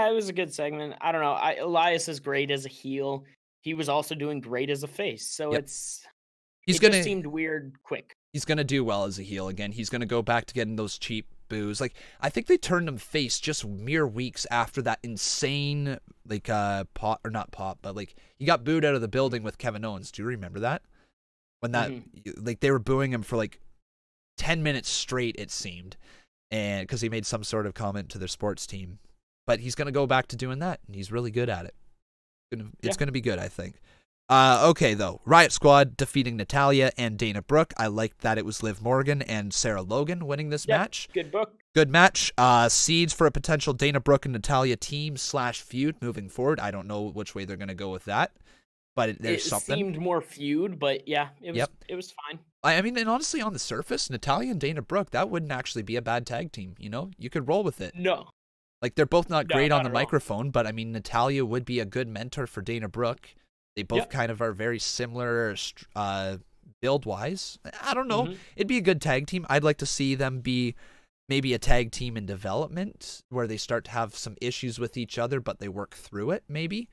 Speaker 3: it was a good segment. I don't know. Elias is great as a heel. He was also doing great as a face, so it just seemed weird quick.
Speaker 2: He's going to do well as a heel again. He's going to go back to getting those cheap boos. Like, I think they turned him face just mere weeks after that insane, like, pop, or not pop, but, like, he got booed out of the building with Kevin Owens. Do you remember that? When that, like, they were booing him for, like, 10 minutes straight, it seemed, and because he made some sort of comment to their sports team. But he's going to go back to doing that, and he's really good at it. It's going to be good, I think. Okay, though. Riot Squad defeating Natalya and Dana Brooke. I liked that it was Liv Morgan and Sarah Logan winning this match. Good match. Seeds for a potential Dana Brooke and Natalya team / feud moving forward. I don't know which way they're going to go with that, but there's something.
Speaker 3: It seemed more feud, but yeah, it was fine.
Speaker 2: I mean, and honestly, on the surface, Natalya and Dana Brooke, that wouldn't actually be a bad tag team. You know, you could roll with it.
Speaker 3: No.
Speaker 2: Like, they're both not great on the microphone, but I mean, Natalya would be a good mentor for Dana Brooke. They both kind of are very similar build-wise. I don't know. It'd be a good tag team. I'd like to see them be maybe a tag team in development where they start to have some issues with each other, but they work through it, maybe.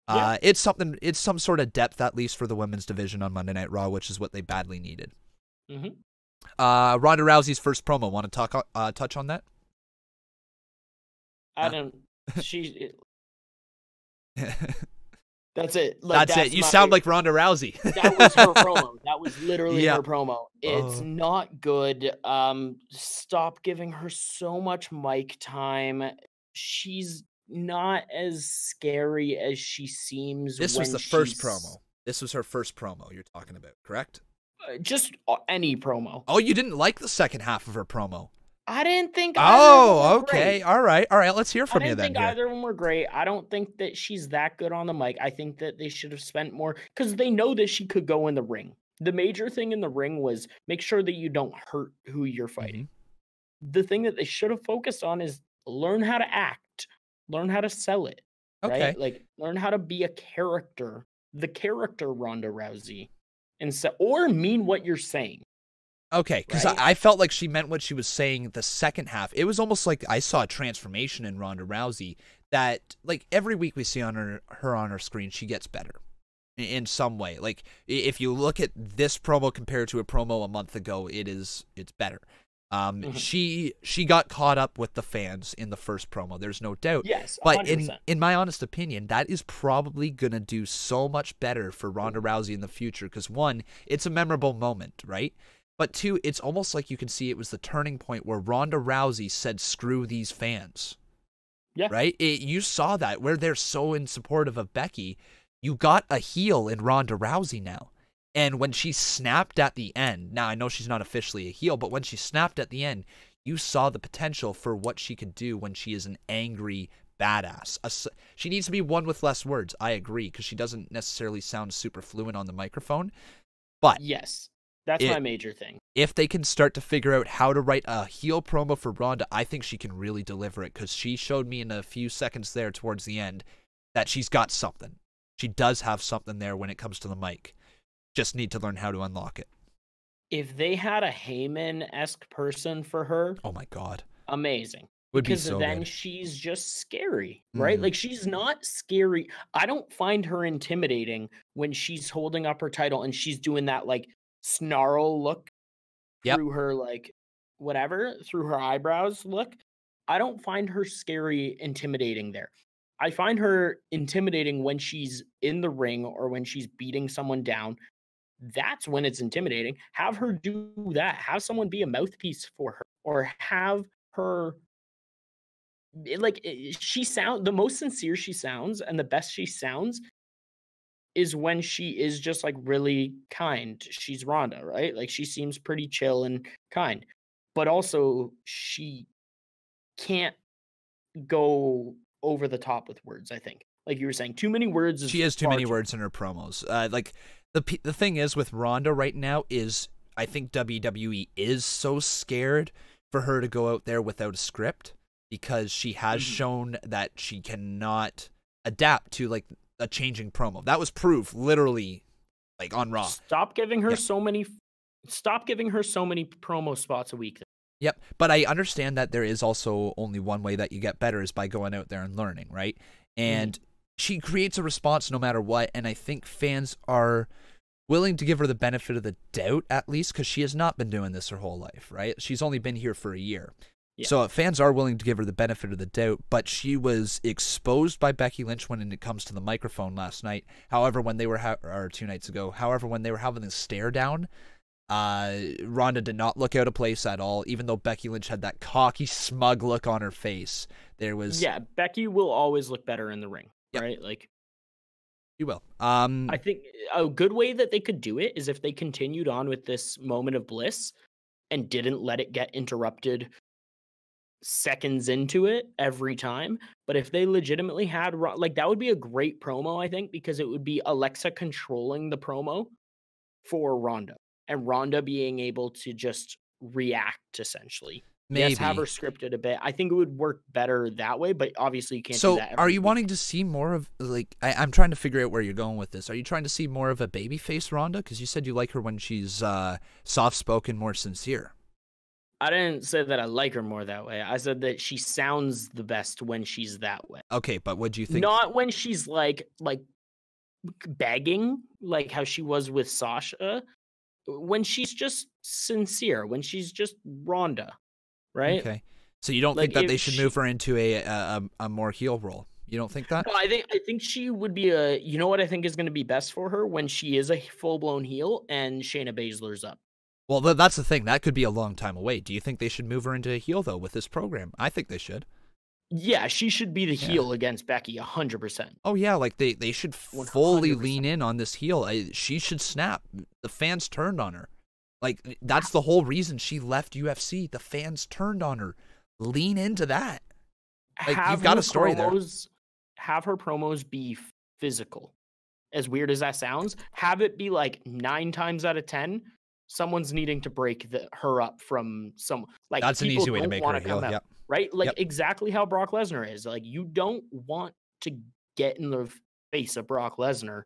Speaker 2: It's some sort of depth, at least for the women's division on Monday Night Raw, which is what they badly needed. Ronda Rousey's first promo. Want to touch on that?
Speaker 3: I don't. That's it. Like,
Speaker 2: that's it. You sound like Ronda Rousey.
Speaker 3: That was her promo. That was literally her promo. It's not good. Stop giving her so much mic time. She's not as scary as she seems.
Speaker 2: This was the first promo. This was her first promo you're talking about, correct?
Speaker 3: Just any promo.
Speaker 2: Oh, you didn't like the second half of her promo?
Speaker 3: I didn't think.
Speaker 2: Okay. All right. Let's hear from you then.
Speaker 3: I didn't think either of them were great. I don't think that she's that good on the mic. I think that they should have spent more because they know that she could go in the ring. The major thing in the ring was make sure that you don't hurt who you're fighting. The thing that they should have focused on is learn how to act, learn how to sell it.
Speaker 2: Okay.
Speaker 3: Right? Like learn how to be a character, the character Ronda Rousey, and or mean what you're saying.
Speaker 2: Okay, because I felt like she meant what she was saying the second half. It was almost like I saw a transformation in Ronda Rousey that, like, every week we see on her on her screen, she gets better in some way. Like, if you look at this promo compared to a promo a month ago, it's better. She got caught up with the fans in the first promo. There's no doubt.
Speaker 3: Yes, 100%.
Speaker 2: But in my honest opinion, that is probably gonna do so much better for Ronda Rousey in the future. Because one, it's a memorable moment, right? But two, it's almost like you can see it was the turning point where Ronda Rousey said, "Screw these fans."
Speaker 3: Yeah.
Speaker 2: Right? You saw that where they're so in support of Becky. You got a heel in Ronda Rousey now. And when she snapped at the end, now I know she's not officially a heel, but when she snapped at the end, you saw the potential for what she could do when she is an angry badass. She needs to be one with less words. I agree, because she doesn't necessarily sound super fluent on the microphone. But
Speaker 3: yes. That's my major thing.
Speaker 2: If they can start to figure out how to write a heel promo for Ronda, I think she can really deliver it because she showed me in a few seconds there towards the end that she's got something. She does have something there when it comes to the mic. Just need to learn how to unlock it.
Speaker 3: If they had a Heyman-esque person for her,
Speaker 2: oh my God,
Speaker 3: amazing.
Speaker 2: Would
Speaker 3: because
Speaker 2: be so
Speaker 3: then
Speaker 2: good.
Speaker 3: She's just scary, right? Like she's not scary. I don't find her intimidating when she's holding up her title and she's doing that like snarl look through her like whatever through her eyebrows look. I don't find her scary intimidating there. I find her intimidating when she's in the ring or when she's beating someone down. That's when it's intimidating. Have her do that. Have someone be a mouthpiece for her or have her like the most sincere she sounds and the best she sounds is when she is just like really kind. She's Ronda, right? Like she seems pretty chill and kind, but also she can't go over the top with words. I think, like you were saying, too many words.
Speaker 2: She has too many words in her promos. Like the thing is with Ronda right now is I think WWE is so scared for her to go out there without a script because she has shown that she cannot adapt to like a changing promo. That was proof, literally, like on Raw.
Speaker 3: Stop giving her so many promo spots a week.
Speaker 2: Yep, but I understand that there is also only one way that you get better is by going out there and learning, right? And she creates a response no matter what, and I think fans are willing to give her the benefit of the doubt at least because she has not been doing this her whole life, right? She's only been here for a year. So fans are willing to give her the benefit of the doubt, but she was exposed by Becky Lynch when it comes to the microphone last night. However, when they were or 2 nights ago, when they were having the stare down, Ronda did not look out of place at all, even though Becky Lynch had that cocky, smug look on her face. There was
Speaker 3: Becky will always look better in the ring, right? Like
Speaker 2: she will.
Speaker 3: I think a good way that they could do it is if they continued on with this moment of bliss and didn't let it get interrupted seconds into it every time. But if they legitimately had, like, that would be a great promo, I think, because it would be Alexa controlling the promo for Ronda and Ronda being able to just react, essentially.
Speaker 2: Maybe.
Speaker 3: Yes, have her scripted a bit. I think it would work better that way, but obviously you can't do that.
Speaker 2: So are you wanting to see more of, like, I'm trying to figure out where you're going with this. Are you trying to see more of a babyface Ronda? Because you said you like her when she's soft-spoken, more sincere.
Speaker 3: I didn't say that I like her more that way. I said that she sounds the best when she's that way.
Speaker 2: Okay, but what do you think?
Speaker 3: Not when she's like begging, like how she was with Sasha. When she's just sincere, when she's just Ronda, right?
Speaker 2: Okay. So you don't think that they should move her into a more heel role? You don't think that?
Speaker 3: No, I think she would be you know what I think is going to be best for her when she is a full-blown heel and Shayna Baszler's up.
Speaker 2: Well, that's the thing. That could be a long time away. Do you think they should move her into a heel, though, with this program? I think they should.
Speaker 3: Yeah, she should be the heel against Becky 100%.
Speaker 2: Oh, yeah, like they should fully 100%. Lean in on this heel. She should snap. The fans turned on her. Like, that's the whole reason she left UFC. The fans turned on her. Lean into that. Like, you've got a story there.
Speaker 3: Have her promos be physical. As weird as that sounds, have it be like 9 times out of 10, someone's needing to break her up from some, like,
Speaker 2: that's an easy way to make her a heel. Yep.
Speaker 3: Right? Like exactly how Brock Lesnar is. Like, you don't want to get in the face of Brock Lesnar,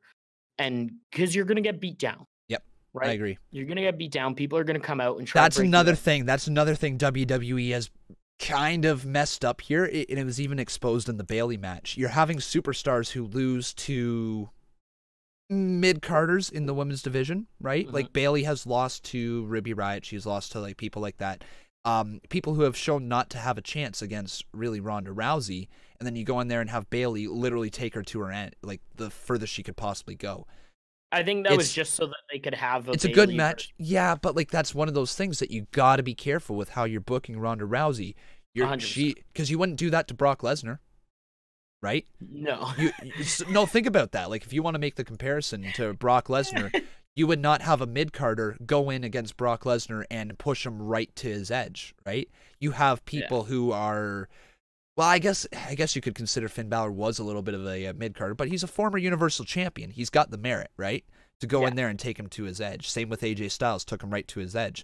Speaker 3: and because you're gonna get beat down.
Speaker 2: Yep.
Speaker 3: Right.
Speaker 2: I agree.
Speaker 3: You're gonna get beat down. People are gonna come out and try.
Speaker 2: That's another thing. That's another thing WWE has kind of messed up here, and it was even exposed in the Bayley match. You're having superstars who lose to mid-carders in the women's division, right? Mm-hmm. Like Bayley has lost to Ruby Riott. She's lost to like people like that. People who have shown not to have a chance against really Ronda Rousey, and then you go in there and have Bayley literally take her to her end, like the furthest she could possibly go.
Speaker 3: I think that was just so that they could have
Speaker 2: it's Bayley a good match. Yeah, but like that's one of those things that you got to be careful with how you're booking Ronda Rousey. Because you wouldn't do that to Brock Lesnar, right?
Speaker 3: No.
Speaker 2: No, think about that. Like if you want to make the comparison to Brock Lesnar, you would not have a mid-carder go in against Brock Lesnar and push him right to his edge, right? You have people who are, well, I guess you could consider Finn Balor was a little bit of a mid-carder, but he's a former Universal Champion. He's got the merit, right? To go in there and take him to his edge. Same with AJ Styles, took him right to his edge.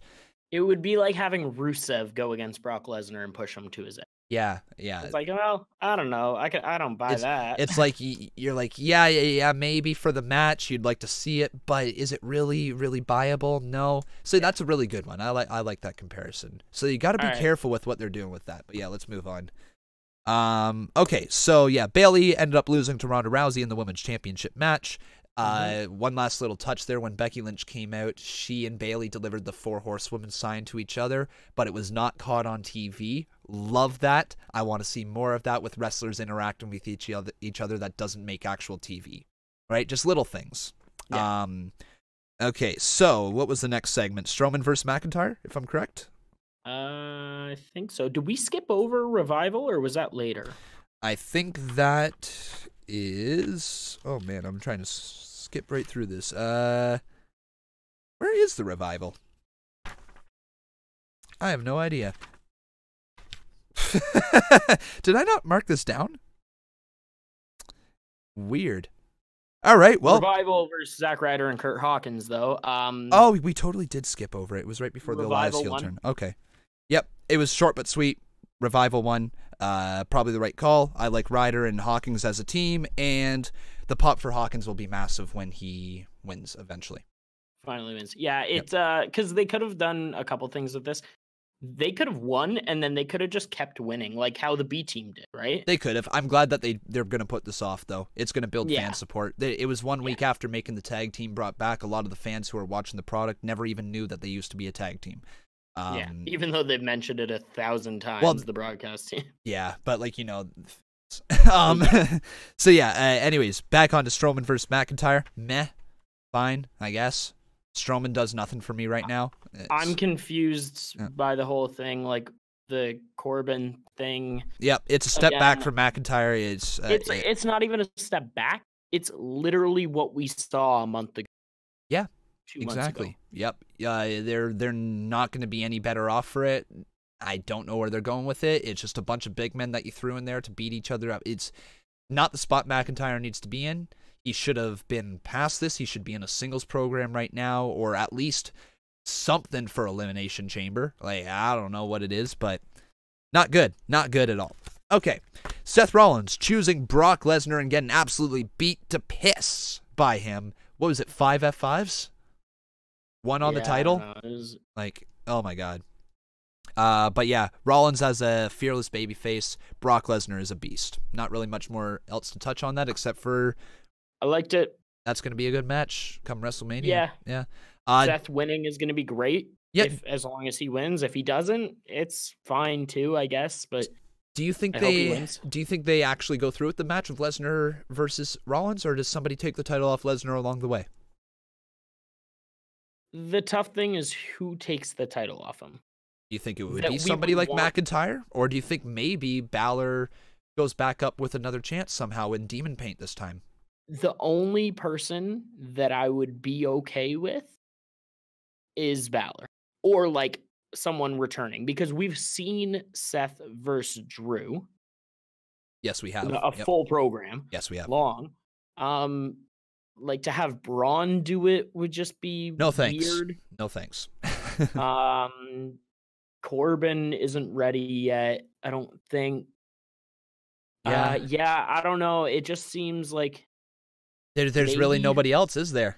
Speaker 3: It would be like having Rusev go against Brock Lesnar and push him to his edge.
Speaker 2: Yeah.
Speaker 3: It's like, well, I don't know. I don't buy that.
Speaker 2: It's like you're like, yeah, maybe for the match you'd like to see it, but is it really, really buyable? No. So that's a really good one. I like that comparison. So you got to be careful with what they're doing with that. But yeah, let's move on. Okay, so yeah, Bayley ended up losing to Ronda Rousey in the women's championship match. One last little touch there. When Becky Lynch came out, she and Bayley delivered the 4 horsewomen sign to each other, but it was not caught on TV. Love that. I want to see more of that with wrestlers interacting with each other that doesn't make actual TV, right? Just little things. Yeah. Okay, so what was the next segment? Strowman versus McIntyre, if I'm correct?
Speaker 3: I think so. Did we skip over Revival, or was that later?
Speaker 2: I think that is... Oh, man, I'm trying to skip right through this. Where is the Revival? I have no idea. Did I not mark this down? Weird. All right, well... Revival
Speaker 3: versus Zack Ryder and Kurt Hawkins, though.
Speaker 2: Oh, we totally did skip over it. It was right before the Elias heel turn. Okay. Yep, it was short but sweet. Revival won. Probably the right call. I like Ryder and Hawkins as a team, and the pop for Hawkins will be massive when he wins eventually.
Speaker 3: Finally wins. Yeah, it's because they could have done a couple things with this. They could have won, and then they could have just kept winning, like how the B team did, right?
Speaker 2: They could have. I'm glad that they're going to put this off, though. It's going to build fan support. It was 1 week after making the tag team brought back. A lot of the fans who are watching the product never even knew that they used to be a tag team.
Speaker 3: Even though they've mentioned it 1,000 times, the broadcast team.
Speaker 2: Yeah, but like, so yeah, anyways, back on to Strowman versus McIntyre. Meh. Fine, I guess. Strowman does nothing for me right now.
Speaker 3: I'm confused by the whole thing, like the Corbin thing.
Speaker 2: Yep, it's a step back for McIntyre. It's
Speaker 3: not even a step back. It's literally what we saw a month ago.
Speaker 2: Yeah,
Speaker 3: 2 months ago.
Speaker 2: Yep. They're not going to be any better off for it. I don't know where they're going with it. It's just a bunch of big men that you threw in there to beat each other up. It's not the spot McIntyre needs to be in. He should have been past this. He should be in a singles program right now, or at least something for Elimination Chamber. Like, I don't know what it is, but not good. Not good at all. Okay, Seth Rollins choosing Brock Lesnar and getting absolutely beat to piss by him. What was it, 5 F5s? One on the title? Like, oh my God. But yeah, Rollins as a fearless babyface. Brock Lesnar is a beast. Not really much more else to touch on that, except for
Speaker 3: I liked it.
Speaker 2: That's going to be a good match come WrestleMania.
Speaker 3: Yeah. Seth winning is going to be great.
Speaker 2: Yeah.
Speaker 3: As long as he wins. If he doesn't, it's fine too, I guess. But
Speaker 2: do you think they actually go through with the match of Lesnar versus Rollins, or does somebody take the title off Lesnar along the way?
Speaker 3: The tough thing is who takes the title off him.
Speaker 2: Do you think it would be somebody like McIntyre, or do you think maybe Balor goes back up with another chance somehow in Demon Paint this time?
Speaker 3: The only person that I would be okay with is Balor, or like someone returning, because we've seen Seth versus Drew.
Speaker 2: Yes, we have
Speaker 3: a full program.
Speaker 2: Yes, we have
Speaker 3: long. Like to have Braun do it would just be
Speaker 2: no thanks.
Speaker 3: Weird.
Speaker 2: No thanks.
Speaker 3: Corbin isn't ready yet, I don't think. Yeah, I don't know. It just seems like
Speaker 2: there's really nobody else, is there?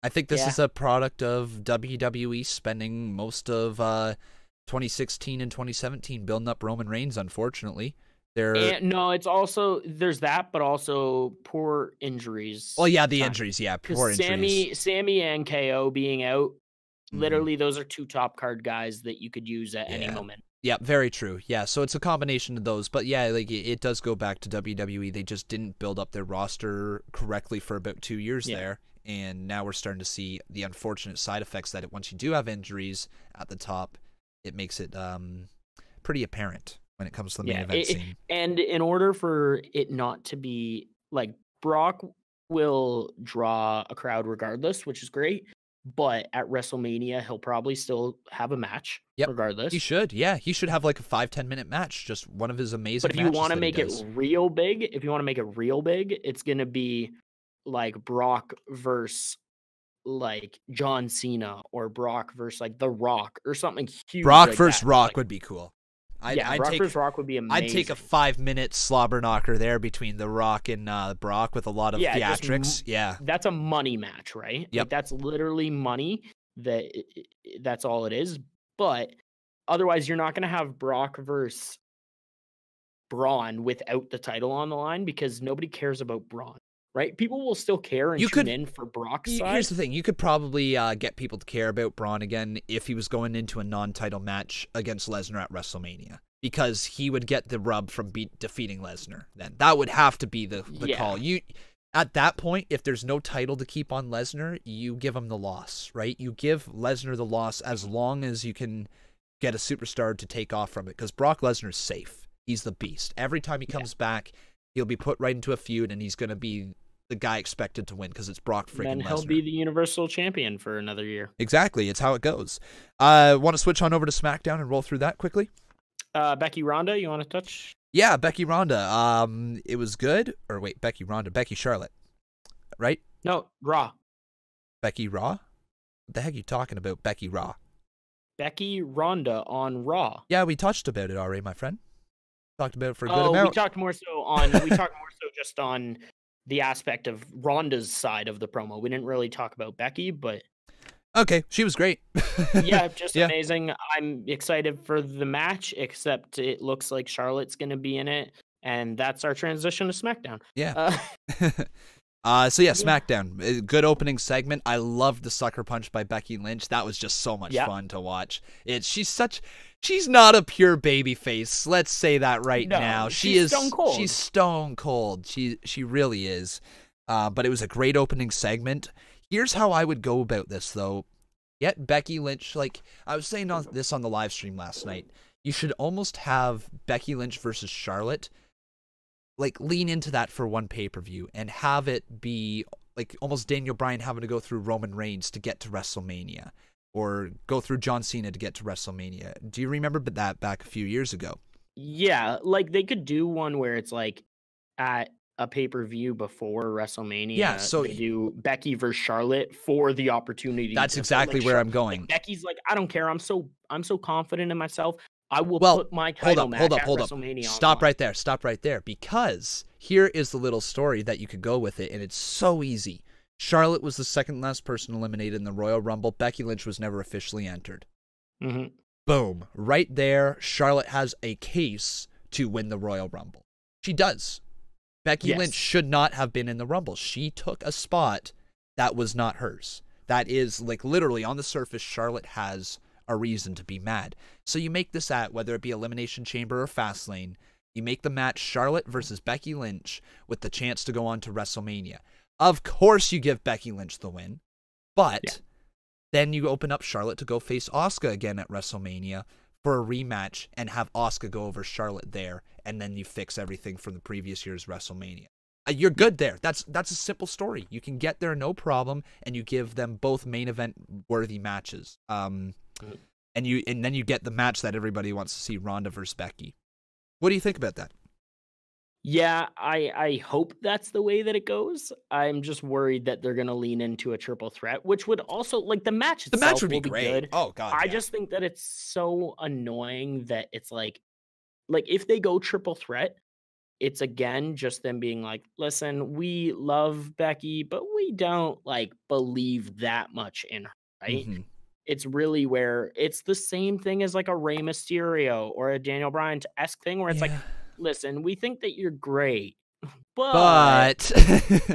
Speaker 2: I think this is a product of WWE spending most of 2016 and 2017 building up Roman Reigns, unfortunately.
Speaker 3: No, it's also, there's that, but also poor injuries.
Speaker 2: Well, yeah, the injuries, poor injuries.
Speaker 3: Sammy and KO being out, literally those are two top card guys that you could use at any moment.
Speaker 2: Yeah, very true. Yeah, so it's a combination of those. But yeah, like it does go back to WWE. They just didn't build up their roster correctly for about 2 years there. And now we're starting to see the unfortunate side effects that once you do have injuries at the top, it makes it pretty apparent when it comes to the main event scene.
Speaker 3: And in order for it not to be like, Brock will draw a crowd regardless, which is great. But at WrestleMania, he'll probably still have a match regardless.
Speaker 2: He should, he should have like a 5-10 minute match, just one of his amazing matches.
Speaker 3: But if you want to make it real big, it's going to be like Brock versus like John Cena, or Brock versus like The Rock or something huge.
Speaker 2: Brock versus Rock would be cool.
Speaker 3: Brock versus Rock would be amazing.
Speaker 2: I'd take a 5-minute slobber knocker there between The Rock and Brock with a lot of theatrics.
Speaker 3: That's a money match, right?
Speaker 2: Yep.
Speaker 3: Like, that's literally money. That's all it is. But otherwise, you're not going to have Brock versus Braun without the title on the line, because nobody cares about Braun, right? People will still care and tune in for Brock's side.
Speaker 2: Here's the thing. You could probably get people to care about Braun again if he was going into a non-title match against Lesnar at WrestleMania, because he would get the rub from defeating Lesnar. Then that would have to be the call. At that point, if there's no title to keep on Lesnar, you give him the loss, right? You give Lesnar the loss as long as you can get a superstar to take off from it, because Brock Lesnar's safe. He's the beast. Every time he comes back, he'll be put right into a feud, and he's going to be the guy expected to win, because it's Brock freaking Lesnar.
Speaker 3: And he'll be the Universal Champion for another year.
Speaker 2: Exactly. It's how it goes. Want to switch on over to SmackDown and roll through that quickly?
Speaker 3: Becky Ronda, you want to touch?
Speaker 2: Yeah, Becky Ronda. It was good. Or wait, Becky Charlotte. Right?
Speaker 3: No, Raw.
Speaker 2: Becky Raw? What the heck are you talking about, Becky Raw?
Speaker 3: Becky Ronda on Raw.
Speaker 2: Yeah, we touched about it already, my friend. Talked about it for a good amount.
Speaker 3: We talked more so just on the aspect of Ronda's side of the promo. We didn't really talk about Becky, but
Speaker 2: okay, she was great.
Speaker 3: Amazing. I'm excited for the match, except it looks like Charlotte's going to be in it, and that's our transition to SmackDown.
Speaker 2: Yeah. So yeah, SmackDown, good opening segment. I loved the sucker punch by Becky Lynch. That was just so much fun to watch. She's not a pure baby face. Let's say that now.
Speaker 3: She's stone cold.
Speaker 2: She's stone cold. She really is. But it was a great opening segment. Here's how I would go about this though. Get Becky Lynch, like I was saying this on the live stream last night. You should almost have Becky Lynch versus Charlotte, like lean into that for one pay-per-view and have it be like almost Daniel Bryan having to go through Roman Reigns to get to WrestleMania or go through John Cena to get to WrestleMania. Do you remember that back a few years ago?
Speaker 3: Yeah, like they could do one where it's like at a pay-per-view before WrestleMania.
Speaker 2: Yeah, so
Speaker 3: they do Becky versus Charlotte for the opportunity.
Speaker 2: That's exactly where I'm going.
Speaker 3: Like Becky's like, I don't care. I'm so confident in myself. I will put my title match at WrestleMania.
Speaker 2: Stop right there. Because here is the little story that you could go with it, and it's so easy. Charlotte was the second last person eliminated in the Royal Rumble. Becky Lynch was never officially entered.
Speaker 3: Mm-hmm.
Speaker 2: Boom. Right there, Charlotte has a case to win the Royal Rumble. She does. Becky Lynch should not have been in the Rumble. She took a spot that was not hers. That is, like, literally on the surface, Charlotte has a reason to be mad. So you make this at, whether it be Elimination Chamber or Fastlane, you make the match Charlotte versus Becky Lynch with the chance to go on to WrestleMania. Of course you give Becky Lynch the win, but then you open up Charlotte to go face Asuka again at WrestleMania for a rematch and have Asuka go over Charlotte there, and then you fix everything from the previous year's WrestleMania. You're good there. That's a simple story. You can get there no problem, and you give them both main event worthy matches. And then you get the match that everybody wants to see, Ronda versus Becky. What do you think about that?
Speaker 3: Yeah, I hope that's the way that it goes. I'm just worried that they're going to lean into a triple threat, which would also, like, the match itself
Speaker 2: would be great.
Speaker 3: Good.
Speaker 2: Oh, God.
Speaker 3: I just think that it's so annoying that it's like if they go triple threat, it's again just them being like, listen, we love Becky, but we don't like believe that much in her, right? Mm-hmm. It's really where it's the same thing as like a Rey Mysterio or a Daniel Bryan-esque thing where it's like, listen, we think that you're great, but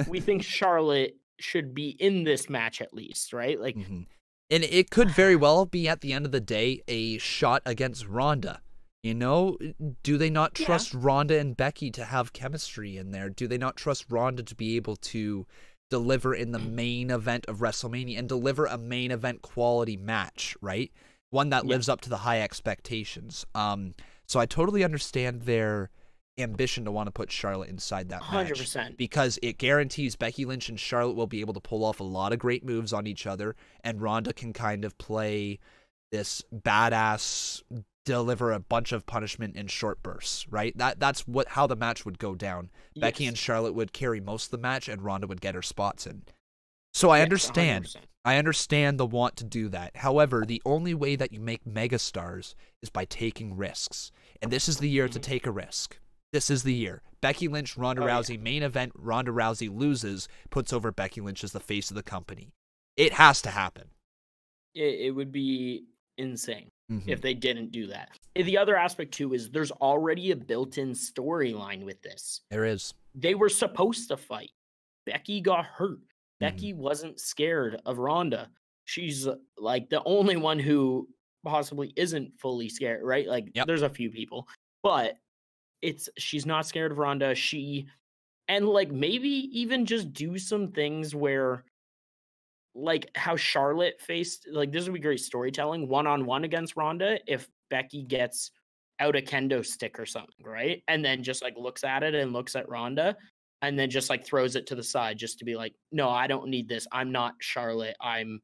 Speaker 3: we think Charlotte should be in this match at least, right? Like,
Speaker 2: and it could very well be at the end of the day a shot against Ronda. You know, do they not trust Ronda and Becky to have chemistry in there? Do they not trust Ronda to be able to deliver in the main event of WrestleMania and deliver a main event quality match, right? One that lives up to the high expectations. So I totally understand their ambition to want to put Charlotte inside that match.
Speaker 3: 100%.
Speaker 2: Because it guarantees Becky Lynch and Charlotte will be able to pull off a lot of great moves on each other, and Ronda can kind of play this badass, deliver a bunch of punishment in short bursts, right? That's how the match would go down. Yes. Becky and Charlotte would carry most of the match, and Ronda would get her spots in. So I understand. 100%. I understand the want to do that. However, the only way that you make megastars is by taking risks. And this is the year to take a risk. This is the year. Becky Lynch, Ronda Rousey, main event, Ronda Rousey loses, puts over Becky Lynch as the face of the company. It has to happen.
Speaker 3: It would be insane if they didn't do that. The other aspect, too, is there's already a built-in storyline with this.
Speaker 2: There is.
Speaker 3: They were supposed to fight. Becky got hurt. Becky wasn't scared of Ronda. She's like the only one who possibly isn't fully scared, right? Like there's a few people, but she's not scared of Ronda. And like maybe even just do some things where like how Charlotte faced, like this would be great storytelling one-on-one against Ronda if Becky gets out a kendo stick or something, right? And then just like looks at it and looks at Ronda. And then just like throws it to the side just to be like, no, I don't need this. I'm not Charlotte. I'm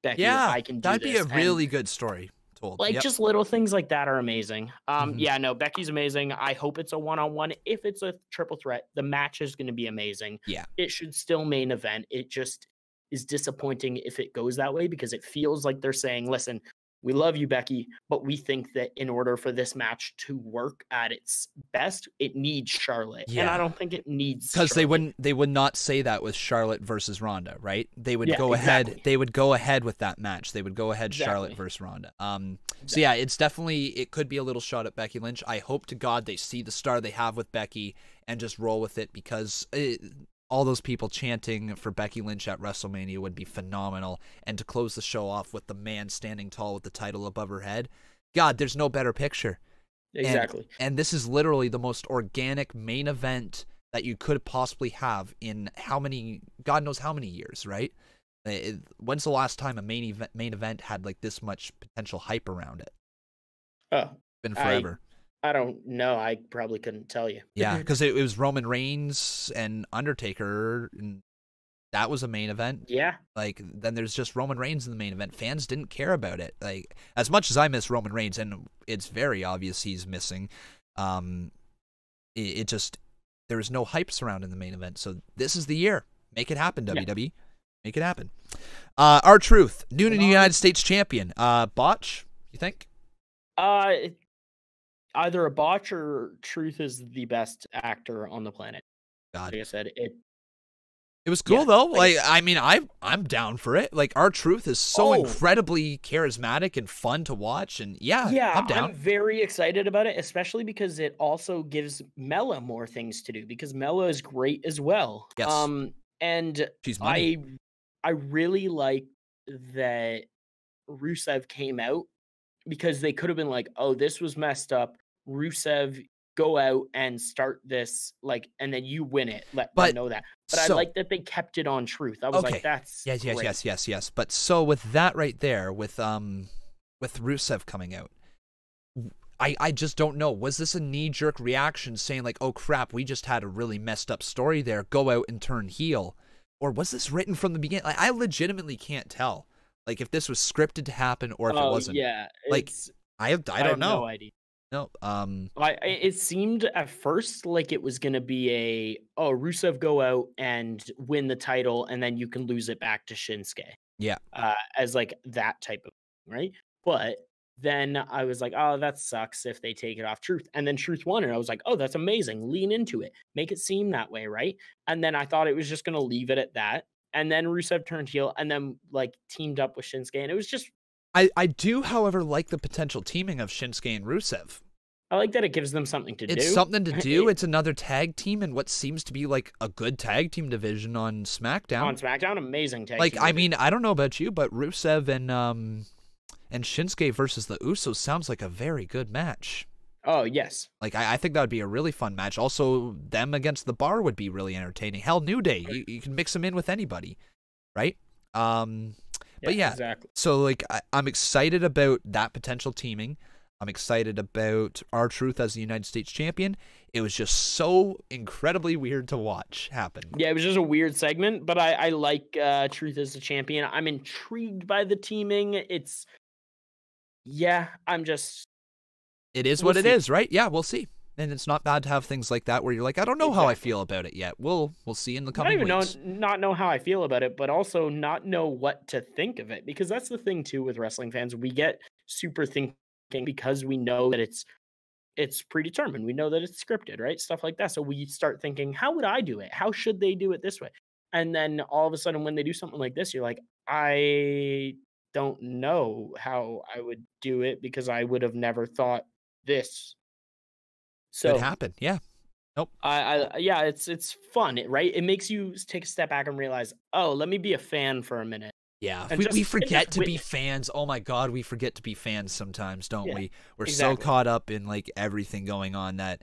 Speaker 3: Becky. I can do
Speaker 2: that'd
Speaker 3: this.
Speaker 2: Be a really good story told.
Speaker 3: Like just little things like that are amazing. Yeah, no, Becky's amazing. I hope it's a one-on-one. If it's a triple threat, the match is going to be amazing.
Speaker 2: Yeah.
Speaker 3: It should still main event. It just is disappointing if it goes that way because it feels like they're saying, listen, we love you, Becky, but we think that in order for this match to work at its best, it needs Charlotte. Yeah. And I don't think it needs
Speaker 2: because they would not say that with Charlotte versus Ronda, right? They would go ahead. They would go ahead with that match. They would go ahead Charlotte versus Ronda. So yeah, it could be a little shot at Becky Lynch. I hope to God they see the star they have with Becky and just roll with it because all those people chanting for Becky Lynch at WrestleMania would be phenomenal. And to close the show off with the man standing tall with the title above her head, God, there's no better picture.
Speaker 3: Exactly.
Speaker 2: And this is literally the most organic main event that you could possibly have in God knows how many years, right? When's the last time a main event had like this much potential hype around it?
Speaker 3: Oh,
Speaker 2: been forever.
Speaker 3: I don't know. I probably couldn't tell you.
Speaker 2: Yeah, because it was Roman Reigns and Undertaker, and that was a main event.
Speaker 3: Yeah.
Speaker 2: Like, then there's just Roman Reigns in the main event. Fans didn't care about it. Like, as much as I miss Roman Reigns, and it's very obvious he's missing, it just, there was no hype surrounding the main event. So this is the year. Make it happen, WWE. Make it happen. R-Truth, new to the United States champion. Botch, you think?
Speaker 3: Either a botch or Truth is the best actor on the planet.
Speaker 2: God.
Speaker 3: Like I said, it
Speaker 2: was cool though. Like, I mean, I'm down for it. Like, R-Truth is so incredibly charismatic and fun to watch, and I'm down.
Speaker 3: I'm very excited about it, especially because it also gives Mella more things to do, because Mella is great as well.
Speaker 2: Yes.
Speaker 3: And
Speaker 2: she's money.
Speaker 3: I really like that Rusev came out, because they could have been like, oh, this was messed up. Rusev, go out and start this, like, and then you win it. Let them know that. But I like that they kept it on Truth. I was like, that's great.
Speaker 2: Yes. But so with that right there, with Rusev coming out, I just don't know. Was this a knee-jerk reaction saying like, oh crap, we just had a really messed up story there, go out and turn heel? Or was this written from the beginning? Like, I legitimately can't tell. Like, if this was scripted to happen or if it wasn't.
Speaker 3: Yeah.
Speaker 2: Like, I don't know.
Speaker 3: No idea.
Speaker 2: No.
Speaker 3: It seemed at first like it was going to be Rusev go out and win the title, and then you can lose it back to Shinsuke.
Speaker 2: Yeah.
Speaker 3: As like that type of thing, right? But then I was like, oh, that sucks if they take it off Truth. And then Truth won, and I was like, oh, that's amazing. Lean into it. Make it seem that way, right? And then I thought it was just going to leave it at that. And then Rusev turned heel and then like teamed up with Shinsuke. And it was just...
Speaker 2: I do, however, like the potential teaming of Shinsuke and Rusev.
Speaker 3: I like that it gives them something to do.
Speaker 2: It's something to do. It's another tag team in what seems to be like a good tag team division on SmackDown.
Speaker 3: On SmackDown, amazing tag team.
Speaker 2: Like, I mean, I don't know about you, but Rusev and Shinsuke versus the Usos sounds like a very good match.
Speaker 3: Oh, yes.
Speaker 2: Like, I think that would be a really fun match. Also, them against the Bar would be really entertaining. Hell, New Day. You can mix them in with anybody, right? But yeah,
Speaker 3: exactly.
Speaker 2: So, like, I'm excited about that potential teaming. I'm excited about R-Truth as the United States champion. It was just so incredibly weird to watch happen.
Speaker 3: Yeah, it was just a weird segment, but I like Truth as the champion. I'm intrigued by the teaming.
Speaker 2: It is what it is, right? Yeah, we'll see. And it's not bad to have things like that where you're like, I don't know how I feel about it yet. We'll see in the coming weeks.
Speaker 3: Not know how I feel about it, but also not know what to think of it. Because that's the thing, too, with wrestling fans. We get super thinking because we know that it's predetermined. We know that it's scripted, right? Stuff like that. So we start thinking, how would I do it? How should they do it this way? And then all of a sudden, when they do something like this, you're like, I don't know how I would do it because I would have never thought this. So
Speaker 2: could happen, yeah. Nope.
Speaker 3: It's fun, right? It makes you take a step back and realize, oh, let me be a fan for a minute.
Speaker 2: Yeah, we forget to be fans. Oh my God, we forget to be fans sometimes, don't we? We're so caught up in like everything going on that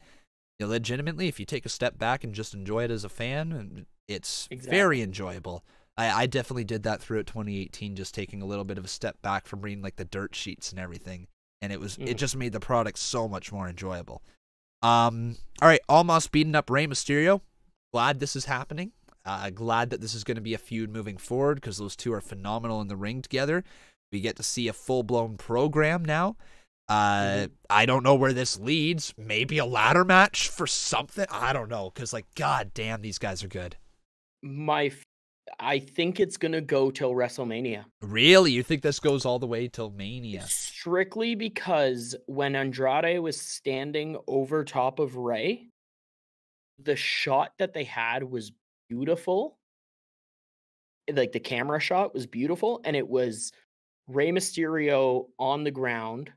Speaker 2: legitimately, if you take a step back and just enjoy it as a fan, it's very enjoyable. I definitely did that throughout 2018, just taking a little bit of a step back from reading like the dirt sheets and everything, and it just made the product so much more enjoyable. All right, Almost beating up Rey Mysterio. Glad this is happening. Glad that this is going to be a feud moving forward because those two are phenomenal in the ring together. We get to see a full-blown program now. I don't know where this leads. Maybe a ladder match for something. I don't know because, like, god damn, these guys are good.
Speaker 3: I think it's going to go till WrestleMania.
Speaker 2: Really? You think this goes all the way till Mania?
Speaker 3: Strictly because when Andrade was standing over top of Rey, the shot that they had was beautiful. Like, the camera shot was beautiful, and it was Rey Mysterio on the ground,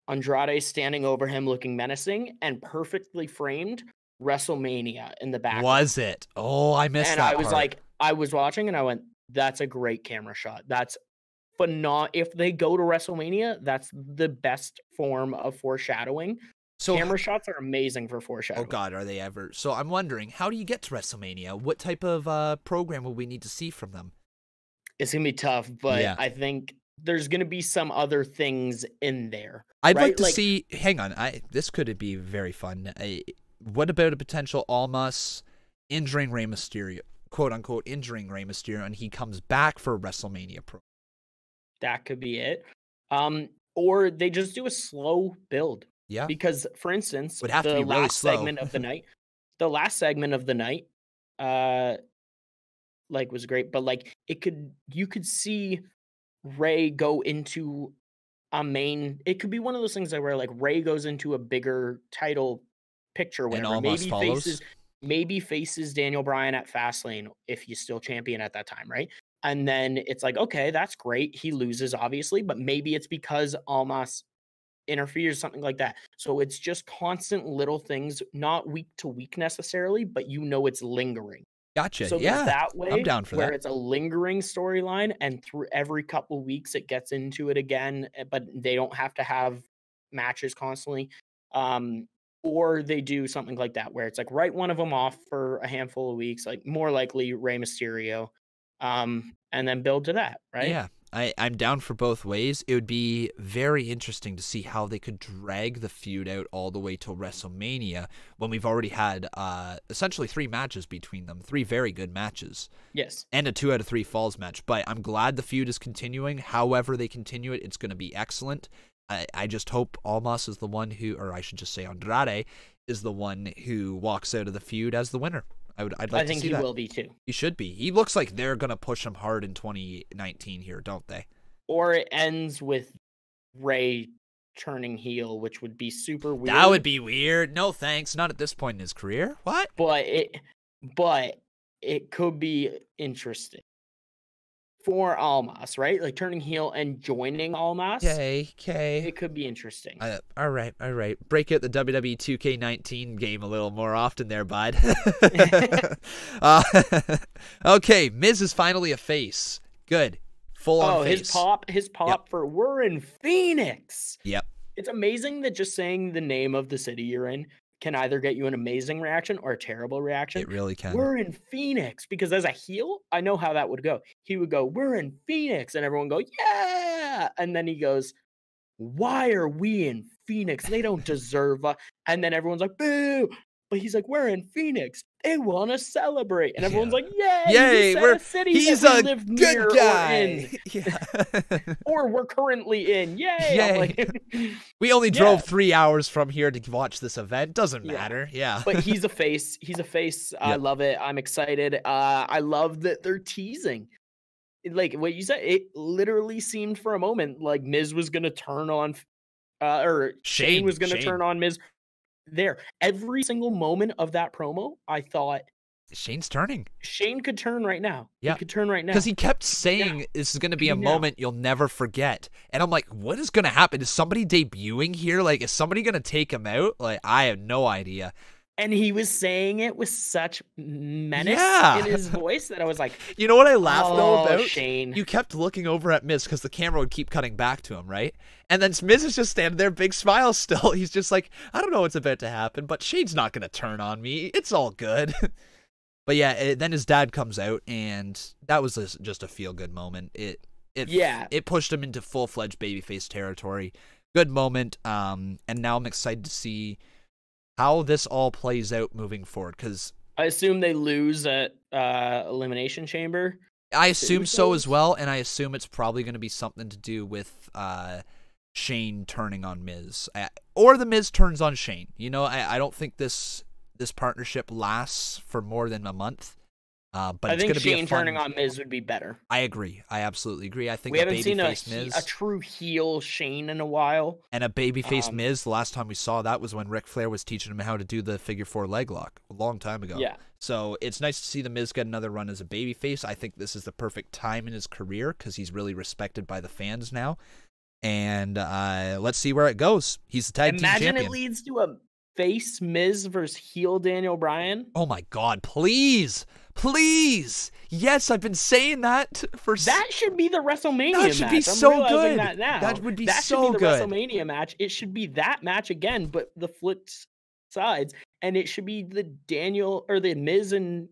Speaker 3: Andrade standing over him looking menacing and perfectly framed WrestleMania in the background.
Speaker 2: Was it? Oh, I missed
Speaker 3: and
Speaker 2: that
Speaker 3: I was
Speaker 2: part.
Speaker 3: like, I was watching and I went, that's a great camera shot. That's phenomenal. If they go to WrestleMania, that's the best form of foreshadowing. So camera shots are amazing for foreshadowing.
Speaker 2: Oh God, are they ever? So I'm wondering, how do you get to WrestleMania? What type of program will we need to see from them?
Speaker 3: It's gonna be tough, but yeah. I think there's gonna be some other things in there.
Speaker 2: I'd like to see. Hang on, this could be very fun. What about a potential Almas injuring Rey Mysterio, quote unquote, injuring Rey Mysterio, and he comes back for WrestleMania Pro?
Speaker 3: That could be it. Or they just do a slow build.
Speaker 2: Yeah.
Speaker 3: Because, for instance,
Speaker 2: would have to be really
Speaker 3: last
Speaker 2: slow.
Speaker 3: segment of the night, was great, but you could see Rey go into a main. It could be one of those things where Rey goes into a bigger title picture winner. Maybe faces Daniel Bryan at Fastlane if he's still champion at that time, right? And then it's like, okay, that's great. He loses, obviously, but maybe it's because Almas interferes, something like that. So it's just constant little things, not week to week necessarily, but it's lingering.
Speaker 2: Gotcha.
Speaker 3: So
Speaker 2: yeah,
Speaker 3: that way,
Speaker 2: I'm down for
Speaker 3: where
Speaker 2: that.
Speaker 3: it's a lingering storyline, and through every couple weeks it gets into it again, but they don't have to have matches constantly. Or they do something like that where it's like write one of them off for a handful of weeks, like more likely Rey Mysterio, and then build to that, right?
Speaker 2: Yeah, I'm down for both ways. It would be very interesting to see how they could drag the feud out all the way till WrestleMania when we've already had essentially 3 matches between them, 3 very good matches.
Speaker 3: Yes.
Speaker 2: And a 2 out of 3 falls match. But I'm glad the feud is continuing. However they continue it, it's going to be excellent. I just hope Almas is the one who, or I should just say Andrade, is the one who walks out of the feud as the winner. I'd like to see that.
Speaker 3: I think he will be too.
Speaker 2: He should be. He looks like they're going to push him hard in 2019 here, don't they?
Speaker 3: Or it ends with Rey turning heel, which would be super weird.
Speaker 2: That would be weird. No thanks. Not at this point in his career. What?
Speaker 3: But it could be interesting for Almas, right? Like turning heel and joining Almas.
Speaker 2: Okay.
Speaker 3: It could be interesting.
Speaker 2: All right. Break out the WWE 2K19 game a little more often there, bud. Okay, Miz is finally a face. Good. Full on face.
Speaker 3: His pop for we're in Phoenix.
Speaker 2: Yep.
Speaker 3: It's amazing that just saying the name of the city you're in can either get you an amazing reaction or a terrible reaction.
Speaker 2: It really can.
Speaker 3: We're in Phoenix. Because as a heel, I know how that would go. He would go, we're in Phoenix. And everyone go, yeah. And then he goes, why are we in Phoenix? They don't deserve us. And then everyone's like, boo. But he's like, we're in Phoenix. They want to celebrate. And everyone's like, yay. He's a good guy. Or we're currently in. Yay.
Speaker 2: We only drove 3 hours from here to watch this event. Doesn't matter. Yeah.
Speaker 3: But he's a face. Yep. I love it. I'm excited. I love that they're teasing. Like what you said, it literally seemed for a moment like Miz was going to turn on, or Shane was going to turn on Miz. There, every single moment of that promo, I thought
Speaker 2: Shane's turning.
Speaker 3: Shane could turn right now.
Speaker 2: Yeah,
Speaker 3: he could turn right now
Speaker 2: because he kept saying this is going to be a moment you'll never forget. And I'm like, what is going to happen? Is somebody debuting here? Like, is somebody going to take him out? Like, I have no idea.
Speaker 3: And he was saying it with such menace in his voice that I was like,
Speaker 2: you know what I laughed though about?
Speaker 3: Shane.
Speaker 2: You kept looking over at Miz because the camera would keep cutting back to him, right? And then Miz is just standing there, big smile still. He's just like, I don't know what's about to happen, but Shane's not going to turn on me. It's all good. But yeah, then his dad comes out, and that was just a feel-good moment. It pushed him into full-fledged babyface territory. Good moment. And now I'm excited to see how this all plays out moving forward, because
Speaker 3: I assume they lose at Elimination Chamber.
Speaker 2: I assume so as well, and I assume it's probably going to be something to do with Shane turning on Miz, or the Miz turns on Shane. You know, I don't think this partnership lasts for more than a month. But I think Shane
Speaker 3: turning on Miz would be better.
Speaker 2: I agree. I absolutely agree. I think
Speaker 3: we haven't seen
Speaker 2: Miz,
Speaker 3: a true heel Shane in a while.
Speaker 2: And a babyface Miz, the last time we saw that was when Ric Flair was teaching him how to do the figure 4 leg lock a long time ago.
Speaker 3: Yeah.
Speaker 2: So it's nice to see the Miz get another run as a babyface. I think this is the perfect time in his career because he's really respected by the fans now. And let's see where it goes. He's the tag team champion.
Speaker 3: Imagine it leads to a face Miz versus heel Daniel Bryan.
Speaker 2: Oh my God, please. Please. Yes, I've been saying that for...
Speaker 3: That should be the WrestleMania match.
Speaker 2: That should be so good.
Speaker 3: That now.
Speaker 2: That would be
Speaker 3: that
Speaker 2: so
Speaker 3: should be the
Speaker 2: good.
Speaker 3: WrestleMania match. It should be that match again, but the flip sides. And it should be the Miz and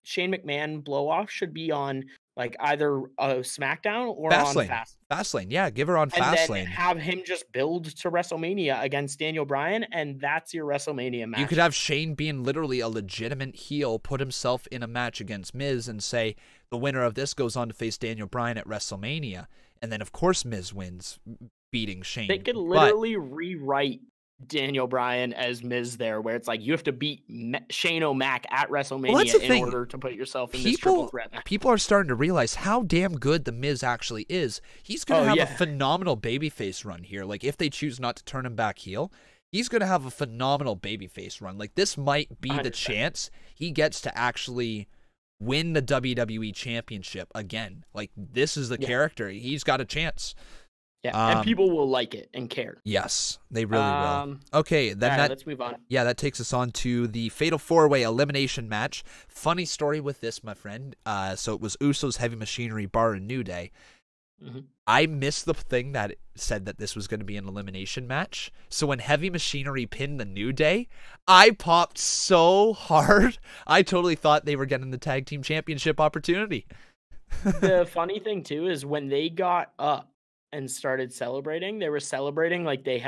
Speaker 3: Shane McMahon blow off should be on like either Smackdown or
Speaker 2: Fastlane.
Speaker 3: on
Speaker 2: Fastlane, yeah, give her on Fastlane.
Speaker 3: And then have him just build to WrestleMania against Daniel Bryan, and that's your WrestleMania match.
Speaker 2: You could have Shane being literally a legitimate heel, put himself in a match against Miz, and say the winner of this goes on to face Daniel Bryan at WrestleMania, and then of course Miz wins, beating Shane.
Speaker 3: They could literally rewrite Daniel Bryan as Miz there, where it's like you have to beat Shane O'Mac at WrestleMania in order to put yourself in this triple threat match.
Speaker 2: People are starting to realize how damn good the Miz actually is. He's going to have a phenomenal babyface run here. Like, if they choose not to turn him back heel, he's going to have a phenomenal babyface run. Like, this might be 100%. The chance he gets to actually win the WWE Championship again. Like, this is the character. He's got a chance.
Speaker 3: Yeah, and people will like it and care.
Speaker 2: Yes, they really will. Okay, then
Speaker 3: let's move on.
Speaker 2: Yeah, that takes us on to the Fatal 4-Way Elimination match. Funny story with this, my friend. So it was Usos, Heavy Machinery, Bar, and New Day. Mm-hmm. I missed the thing that said that this was going to be an elimination match. So when Heavy Machinery pinned the New Day, I popped so hard. I totally thought they were getting the Tag Team Championship opportunity.
Speaker 3: The funny thing, too, is when they got up and started celebrating, they were celebrating like they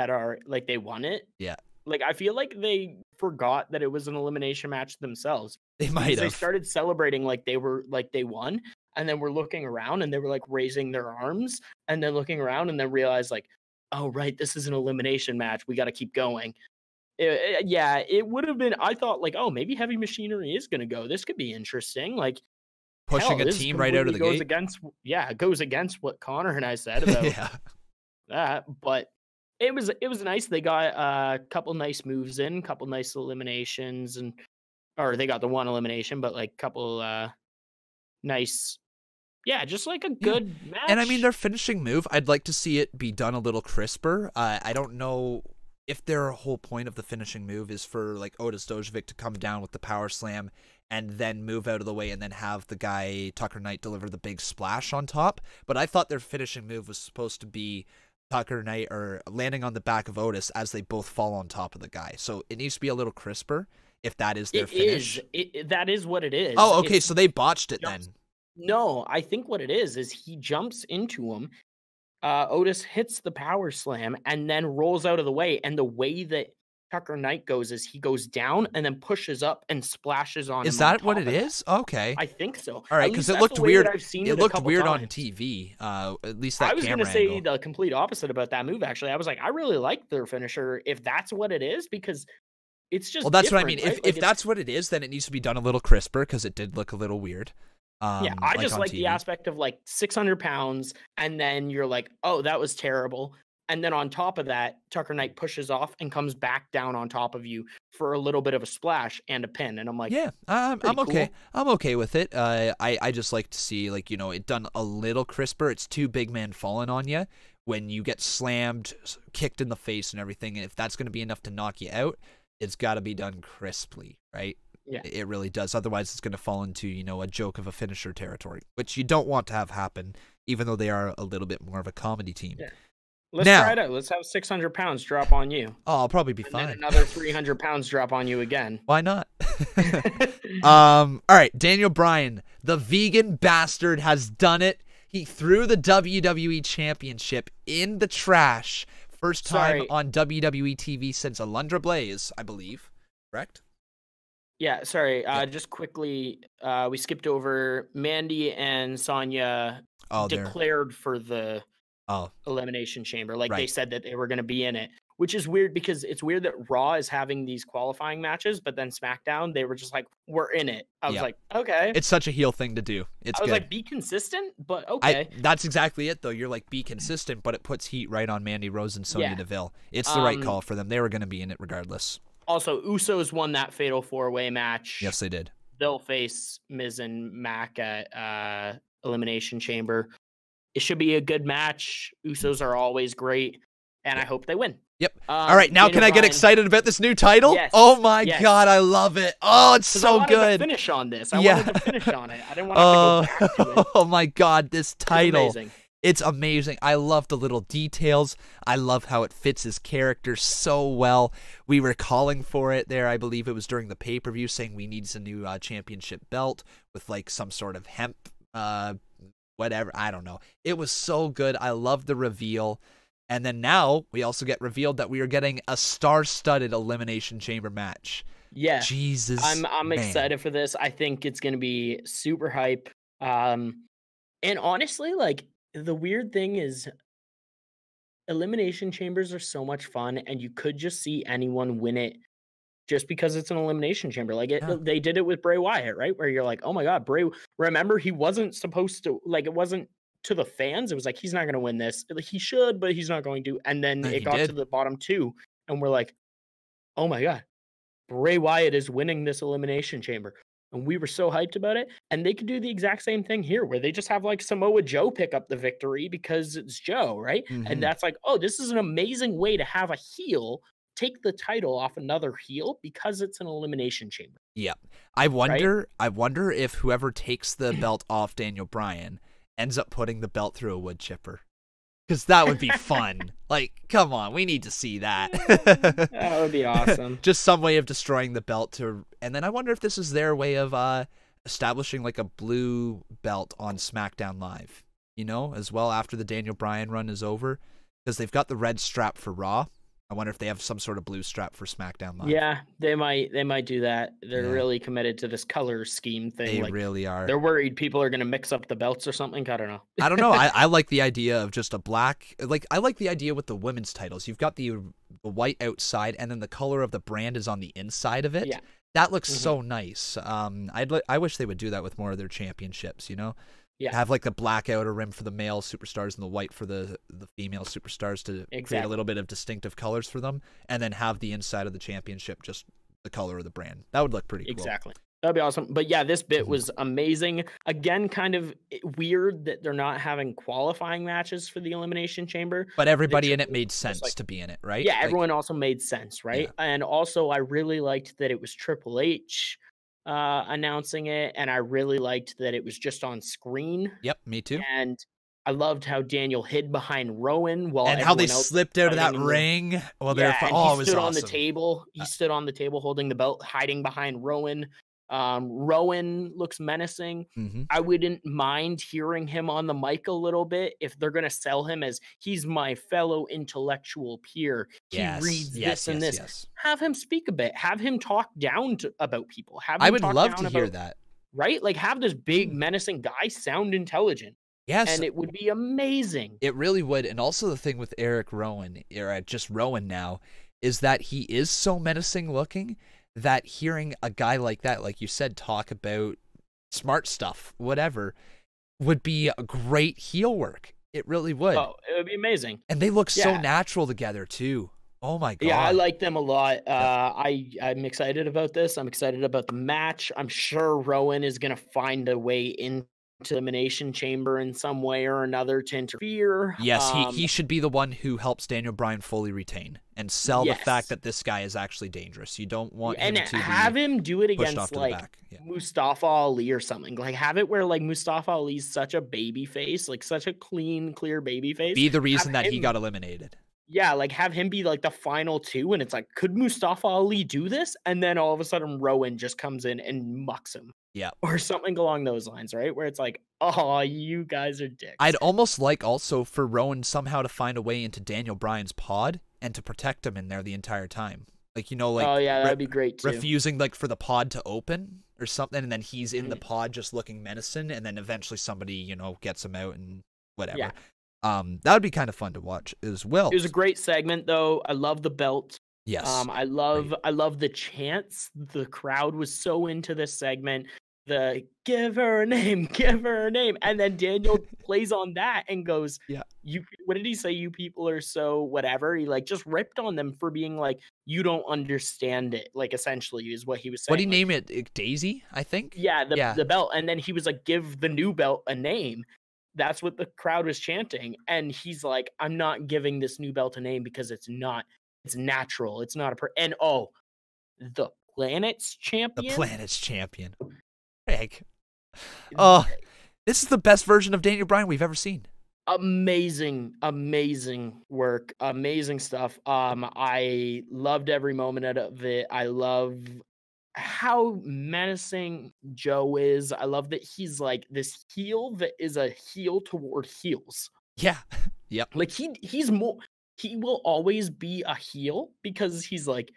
Speaker 3: won it.
Speaker 2: Yeah.
Speaker 3: Like, I feel like they forgot that it was an elimination match themselves.
Speaker 2: They might have.
Speaker 3: They started celebrating like they won, and then we're looking around and they were like raising their arms and then looking around and then realized like, oh, right, this is an elimination match. We got to keep going. It would have been, I thought like, oh, maybe Heavy Machinery is going to go. This could be interesting. Like,
Speaker 2: pushing a team right out of the gate.
Speaker 3: It goes against what Connor and I said about that. But it was nice. They got a couple nice moves in, couple nice eliminations, or they got the one elimination, but like couple nice, just like a good match.
Speaker 2: And I mean, their finishing move, I'd like to see it be done a little crisper. I don't know if their whole point of the finishing move is for like Otis Dojovic to come down with the power slam and then move out of the way and then have the guy Tucker Knight deliver the big splash on top. But I thought their finishing move was supposed to be Tucker Knight or landing on the back of Otis as they both fall on top of the guy. So it needs to be a little crisper if that is their finish.
Speaker 3: That is what it is.
Speaker 2: Oh, okay, so they botched it then.
Speaker 3: No, I think what it is he jumps into him. Otis hits the power slam and then rolls out of the way. And the way that Tucker Knight goes is he goes down and then pushes up and splashes on him.
Speaker 2: Is that what it is? Okay.
Speaker 3: I think so.
Speaker 2: All right, because it looked weird. It looked weird on TV. At least that camera angle. I was going to say
Speaker 3: the complete opposite about that move, actually. I was like, I really like their finisher if that's what it is, because it's just
Speaker 2: that's what I mean. Right? If that's what it is, then it needs to be done a little crisper because it did look a little weird.
Speaker 3: I just like the aspect of like 600 pounds and then you're like, oh, that was terrible. And then on top of that, Tucker Knight pushes off and comes back down on top of you for a little bit of a splash and a pin. And I'm like,
Speaker 2: I'm okay. Cool. I'm okay with it. I just like to see, like, it done a little crisper. It's two big men falling on you when you get slammed, kicked in the face and everything. And if that's going to be enough to knock you out, it's got to be done crisply, right?
Speaker 3: Yeah.
Speaker 2: It really does. Otherwise, it's going to fall into, a joke of a finisher territory, which you don't want to have happen, even though they are a little bit more of a comedy team.
Speaker 3: Yeah. Let's try it out. Let's have 600 pounds drop on you.
Speaker 2: Oh, I'll probably be fine.
Speaker 3: Then another 300 pounds drop on you again.
Speaker 2: Why not? All right, Daniel Bryan, the vegan bastard, has done it. He threw the WWE Championship in the trash. First time on WWE TV since Alundra Blaze, I believe. Correct?
Speaker 3: Yeah, sorry. Just quickly, we skipped over Mandy and Sonya declared for the Elimination Chamber. Like they said that they were going to be in it, which is weird because it's weird that Raw is having these qualifying matches, but then SmackDown, they were just like, we're in it. I was like, okay.
Speaker 2: It's such a heel thing to do. I was
Speaker 3: like, be consistent, but okay.
Speaker 2: That's exactly it, though. You're like, be consistent, but it puts heat right on Mandy Rose and Sonya Deville. It's the right call for them. They were going to be in it regardless.
Speaker 3: Also, Usos won that Fatal 4-Way match.
Speaker 2: Yes, they did.
Speaker 3: They'll face Miz and Mac at Elimination Chamber. It should be a good match. Usos are always great, and I hope they win.
Speaker 2: Yep. All right, now can I get excited about this new title?
Speaker 3: Yes.
Speaker 2: Oh my God, I love it. Oh, it's so good.
Speaker 3: I wanted to finish on this. I wanted to finish on it. I didn't want to go back to it.
Speaker 2: Oh my God, this title.
Speaker 3: It's amazing.
Speaker 2: It's amazing. I love the little details. I love how it fits his character so well. We were calling for it there. I believe it was during the pay-per-view, saying we need a new championship belt with like some sort of hemp, whatever. I don't know. It was so good. I love the reveal. And then now we also get revealed that we are getting a star-studded Elimination Chamber match.
Speaker 3: Yeah.
Speaker 2: Jesus,
Speaker 3: I'm excited for this. I think it's going to be super hype. And honestly, like, the weird thing is Elimination Chambers are so much fun, and you could just see anyone win it just because it's an Elimination Chamber. Like, they did it with Bray Wyatt, right? Where you're like, oh my God, Bray, remember, he wasn't supposed to, like, it wasn't to the fans. It was like, he's not going to win this. Like, he should, but he's not going to. And then it got to the bottom two, and we're like, oh my God, Bray Wyatt is winning this Elimination Chamber. And we were so hyped about it. And they could do the exact same thing here, where they just have like Samoa Joe pick up the victory because it's Joe, right?
Speaker 2: Mm-hmm.
Speaker 3: And that's like, oh, this is an amazing way to have a heel take the title off another heel because it's an Elimination Chamber.
Speaker 2: Yeah. I wonder if whoever takes the belt off Daniel Bryan ends up putting the belt through a wood chipper. Because that would be fun. Like, come on, we need to see that.
Speaker 3: That would be awesome.
Speaker 2: Just some way of destroying the belt and then I wonder if this is their way of establishing like a blue belt on SmackDown Live, you know, as well after the Daniel Bryan run is over, because they've got the red strap for Raw. I wonder if they have some sort of blue strap for SmackDown Live.
Speaker 3: Yeah, they might do that. They're really committed to this color scheme thing.
Speaker 2: They really are.
Speaker 3: They're worried people are going to mix up the belts or something. I don't know.
Speaker 2: I don't know. I like the idea of just a black. Like, I like the idea with the women's titles. You've got the white outside, and then the color of the brand is on the inside of it.
Speaker 3: Yeah.
Speaker 2: That looks so nice. I wish they would do that with more of their championships, you know?
Speaker 3: Yeah.
Speaker 2: Have like the black outer rim for the male superstars and the white for the female superstars to create a little bit of distinctive colors for them, and then have the inside of the championship just the color of the brand. That would look pretty cool.
Speaker 3: Exactly. That'd be awesome. But yeah, this bit was amazing. Again, kind of weird that they're not having qualifying matches for the Elimination Chamber.
Speaker 2: But everybody in it made sense to be in it, right?
Speaker 3: Yeah, everyone also made sense, right? Yeah. And also, I really liked that it was Triple H announcing it, and I really liked that it was just on screen.
Speaker 2: Yep, me too.
Speaker 3: And I loved how Daniel hid behind Rowan
Speaker 2: and how they slipped out of that ring while they're
Speaker 3: he
Speaker 2: it was
Speaker 3: stood
Speaker 2: awesome.
Speaker 3: On the table. He stood on the table holding the belt, hiding behind Rowan. Rowan looks menacing.
Speaker 2: Mm-hmm.
Speaker 3: I wouldn't mind hearing him on the mic a little bit if they're going to sell him as he's my fellow intellectual peer. He reads this and this.
Speaker 2: Yes.
Speaker 3: Have him speak a bit. Have him talk down about people.
Speaker 2: I would love to hear that.
Speaker 3: Right? Like, have this big menacing guy sound intelligent.
Speaker 2: Yes.
Speaker 3: And it would be amazing.
Speaker 2: It really would. And also the thing with Eric Rowan, or just Rowan now, is that he is so menacing looking that hearing a guy like that, like you said, talk about smart stuff, whatever, would be a great heel work. It really would.
Speaker 3: Oh, it would be amazing.
Speaker 2: And they look so natural together too. Oh my God.
Speaker 3: Yeah, I like them a lot. I'm excited about this. I'm excited about the match. I'm sure Rowan is going to find a way into Elimination Chamber in some way or another to interfere.
Speaker 2: Yes, he should be the one who helps Daniel Bryan fully retain and sell the fact that this guy is actually dangerous. You don't want him to
Speaker 3: have him do it against
Speaker 2: like
Speaker 3: Mustafa Ali or something. Like, have it where like Mustafa Ali's such a baby face, like such a clean, clear baby face.
Speaker 2: Be the reason that he got eliminated.
Speaker 3: Yeah, like have him be like the final two, and it's like, could Mustafa Ali do this? And then all of a sudden Rowan just comes in and mucks him.
Speaker 2: Yeah.
Speaker 3: Or something along those lines, right? Where it's like, oh, you guys are dicks.
Speaker 2: I'd almost like also for Rowan somehow to find a way into Daniel Bryan's pod and to protect him in there the entire time. Like, you know, like,
Speaker 3: oh yeah, that'd be great too.
Speaker 2: Refusing like for the pod to open or something, and then he's in the pod just looking menacing, and then eventually somebody, you know, gets him out and whatever.
Speaker 3: Yeah.
Speaker 2: That would be kind of fun to watch as well.
Speaker 3: It was a great segment though. I love the belt.
Speaker 2: Yes.
Speaker 3: I love the chants. The crowd was so into this segment. The give her a name, and then Daniel plays on that and goes, "You." What did he say? You people are so whatever. He like just ripped on them for being like, you don't understand it. Like, essentially, is what he was saying.
Speaker 2: What did he name it? Daisy, I think.
Speaker 3: Yeah, the belt, and then he was like, give the new belt a name. That's what the crowd was chanting, and he's like, I'm not giving this new belt a name because it's not It's natural. It's not and the planet's champion.
Speaker 2: The planet's champion. Craig. Oh, this is the best version of Daniel Bryan we've ever seen.
Speaker 3: Amazing work. Amazing stuff. I loved every moment of it. I love how menacing Joe is. I love that he's like this heel that is a heel toward heels.
Speaker 2: Yeah. Yep.
Speaker 3: Like he will always be a heel because he's like,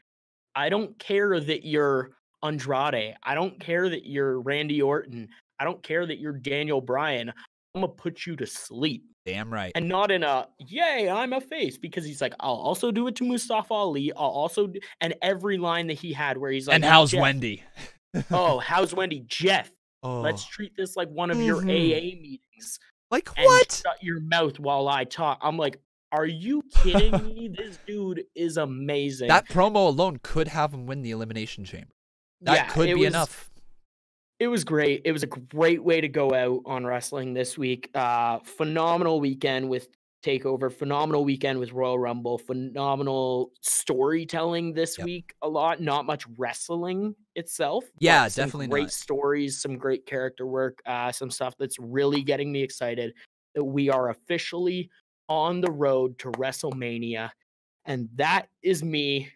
Speaker 3: I don't care that you're Andrade. I don't care that you're Randy Orton. I don't care that you're Daniel Bryan. I'm gonna put you to sleep.
Speaker 2: Damn right.
Speaker 3: And not in a, yay, I'm a face, because he's like, I'll also do it to Mustafa Ali. I'll also do, and every line that he had where he's like,
Speaker 2: and how's
Speaker 3: Jeff,
Speaker 2: Wendy?
Speaker 3: How's Wendy? Jeff, let's treat this like one of your AA meetings.
Speaker 2: Like what?
Speaker 3: Shut your mouth while I talk. I'm like, are you kidding me? This dude is amazing.
Speaker 2: That promo alone could have him win the Elimination Chamber. That could be enough.
Speaker 3: It was great. It was a great way to go out on wrestling this week. Phenomenal weekend with TakeOver. Phenomenal weekend with Royal Rumble. Phenomenal storytelling this week. A lot. Not much wrestling itself.
Speaker 2: Yeah, definitely
Speaker 3: great
Speaker 2: not.
Speaker 3: Stories, some great character work, some stuff that's really getting me excited that we are officially on the road to WrestleMania. And that is me.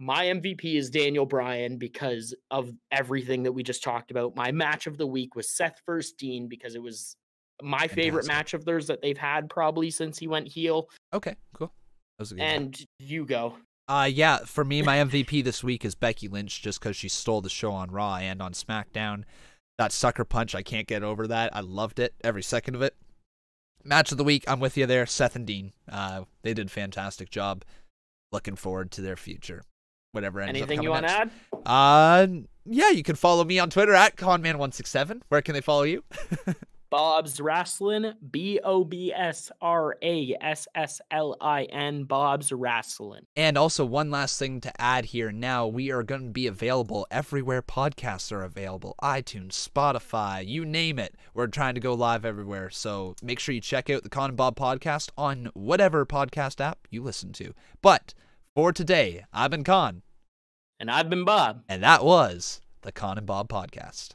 Speaker 3: My MVP is Daniel Bryan because of everything that we just talked about. My match of the week was Seth versus Dean because it was my favorite match of theirs that they've had probably since he went heel.
Speaker 2: Okay, cool. That was a good
Speaker 3: and one. You go.
Speaker 2: Yeah, for me, my MVP this week is Becky Lynch just because she stole the show on Raw and on SmackDown. That sucker punch, I can't get over that. I loved it, every second of it. Match of the week, I'm with you there, Seth and Dean. They did a fantastic job. Looking forward to their future. Whatever ends
Speaker 3: Anything
Speaker 2: up
Speaker 3: you want
Speaker 2: next.
Speaker 3: to add?
Speaker 2: Yeah, you can follow me on Twitter at Conman167. Where can they follow you?
Speaker 3: Bob's Wrestling, BOBSRASSLIN, Bob's Wrestling.
Speaker 2: And also one last thing to add here now, we are going to be available everywhere podcasts are available. iTunes, Spotify, you name it. We're trying to go live everywhere. So make sure you check out the Con and Bob podcast on whatever podcast app you listen to. But for today, I've been Con.
Speaker 3: And I've been Bob.
Speaker 2: And that was the Con and Bob podcast.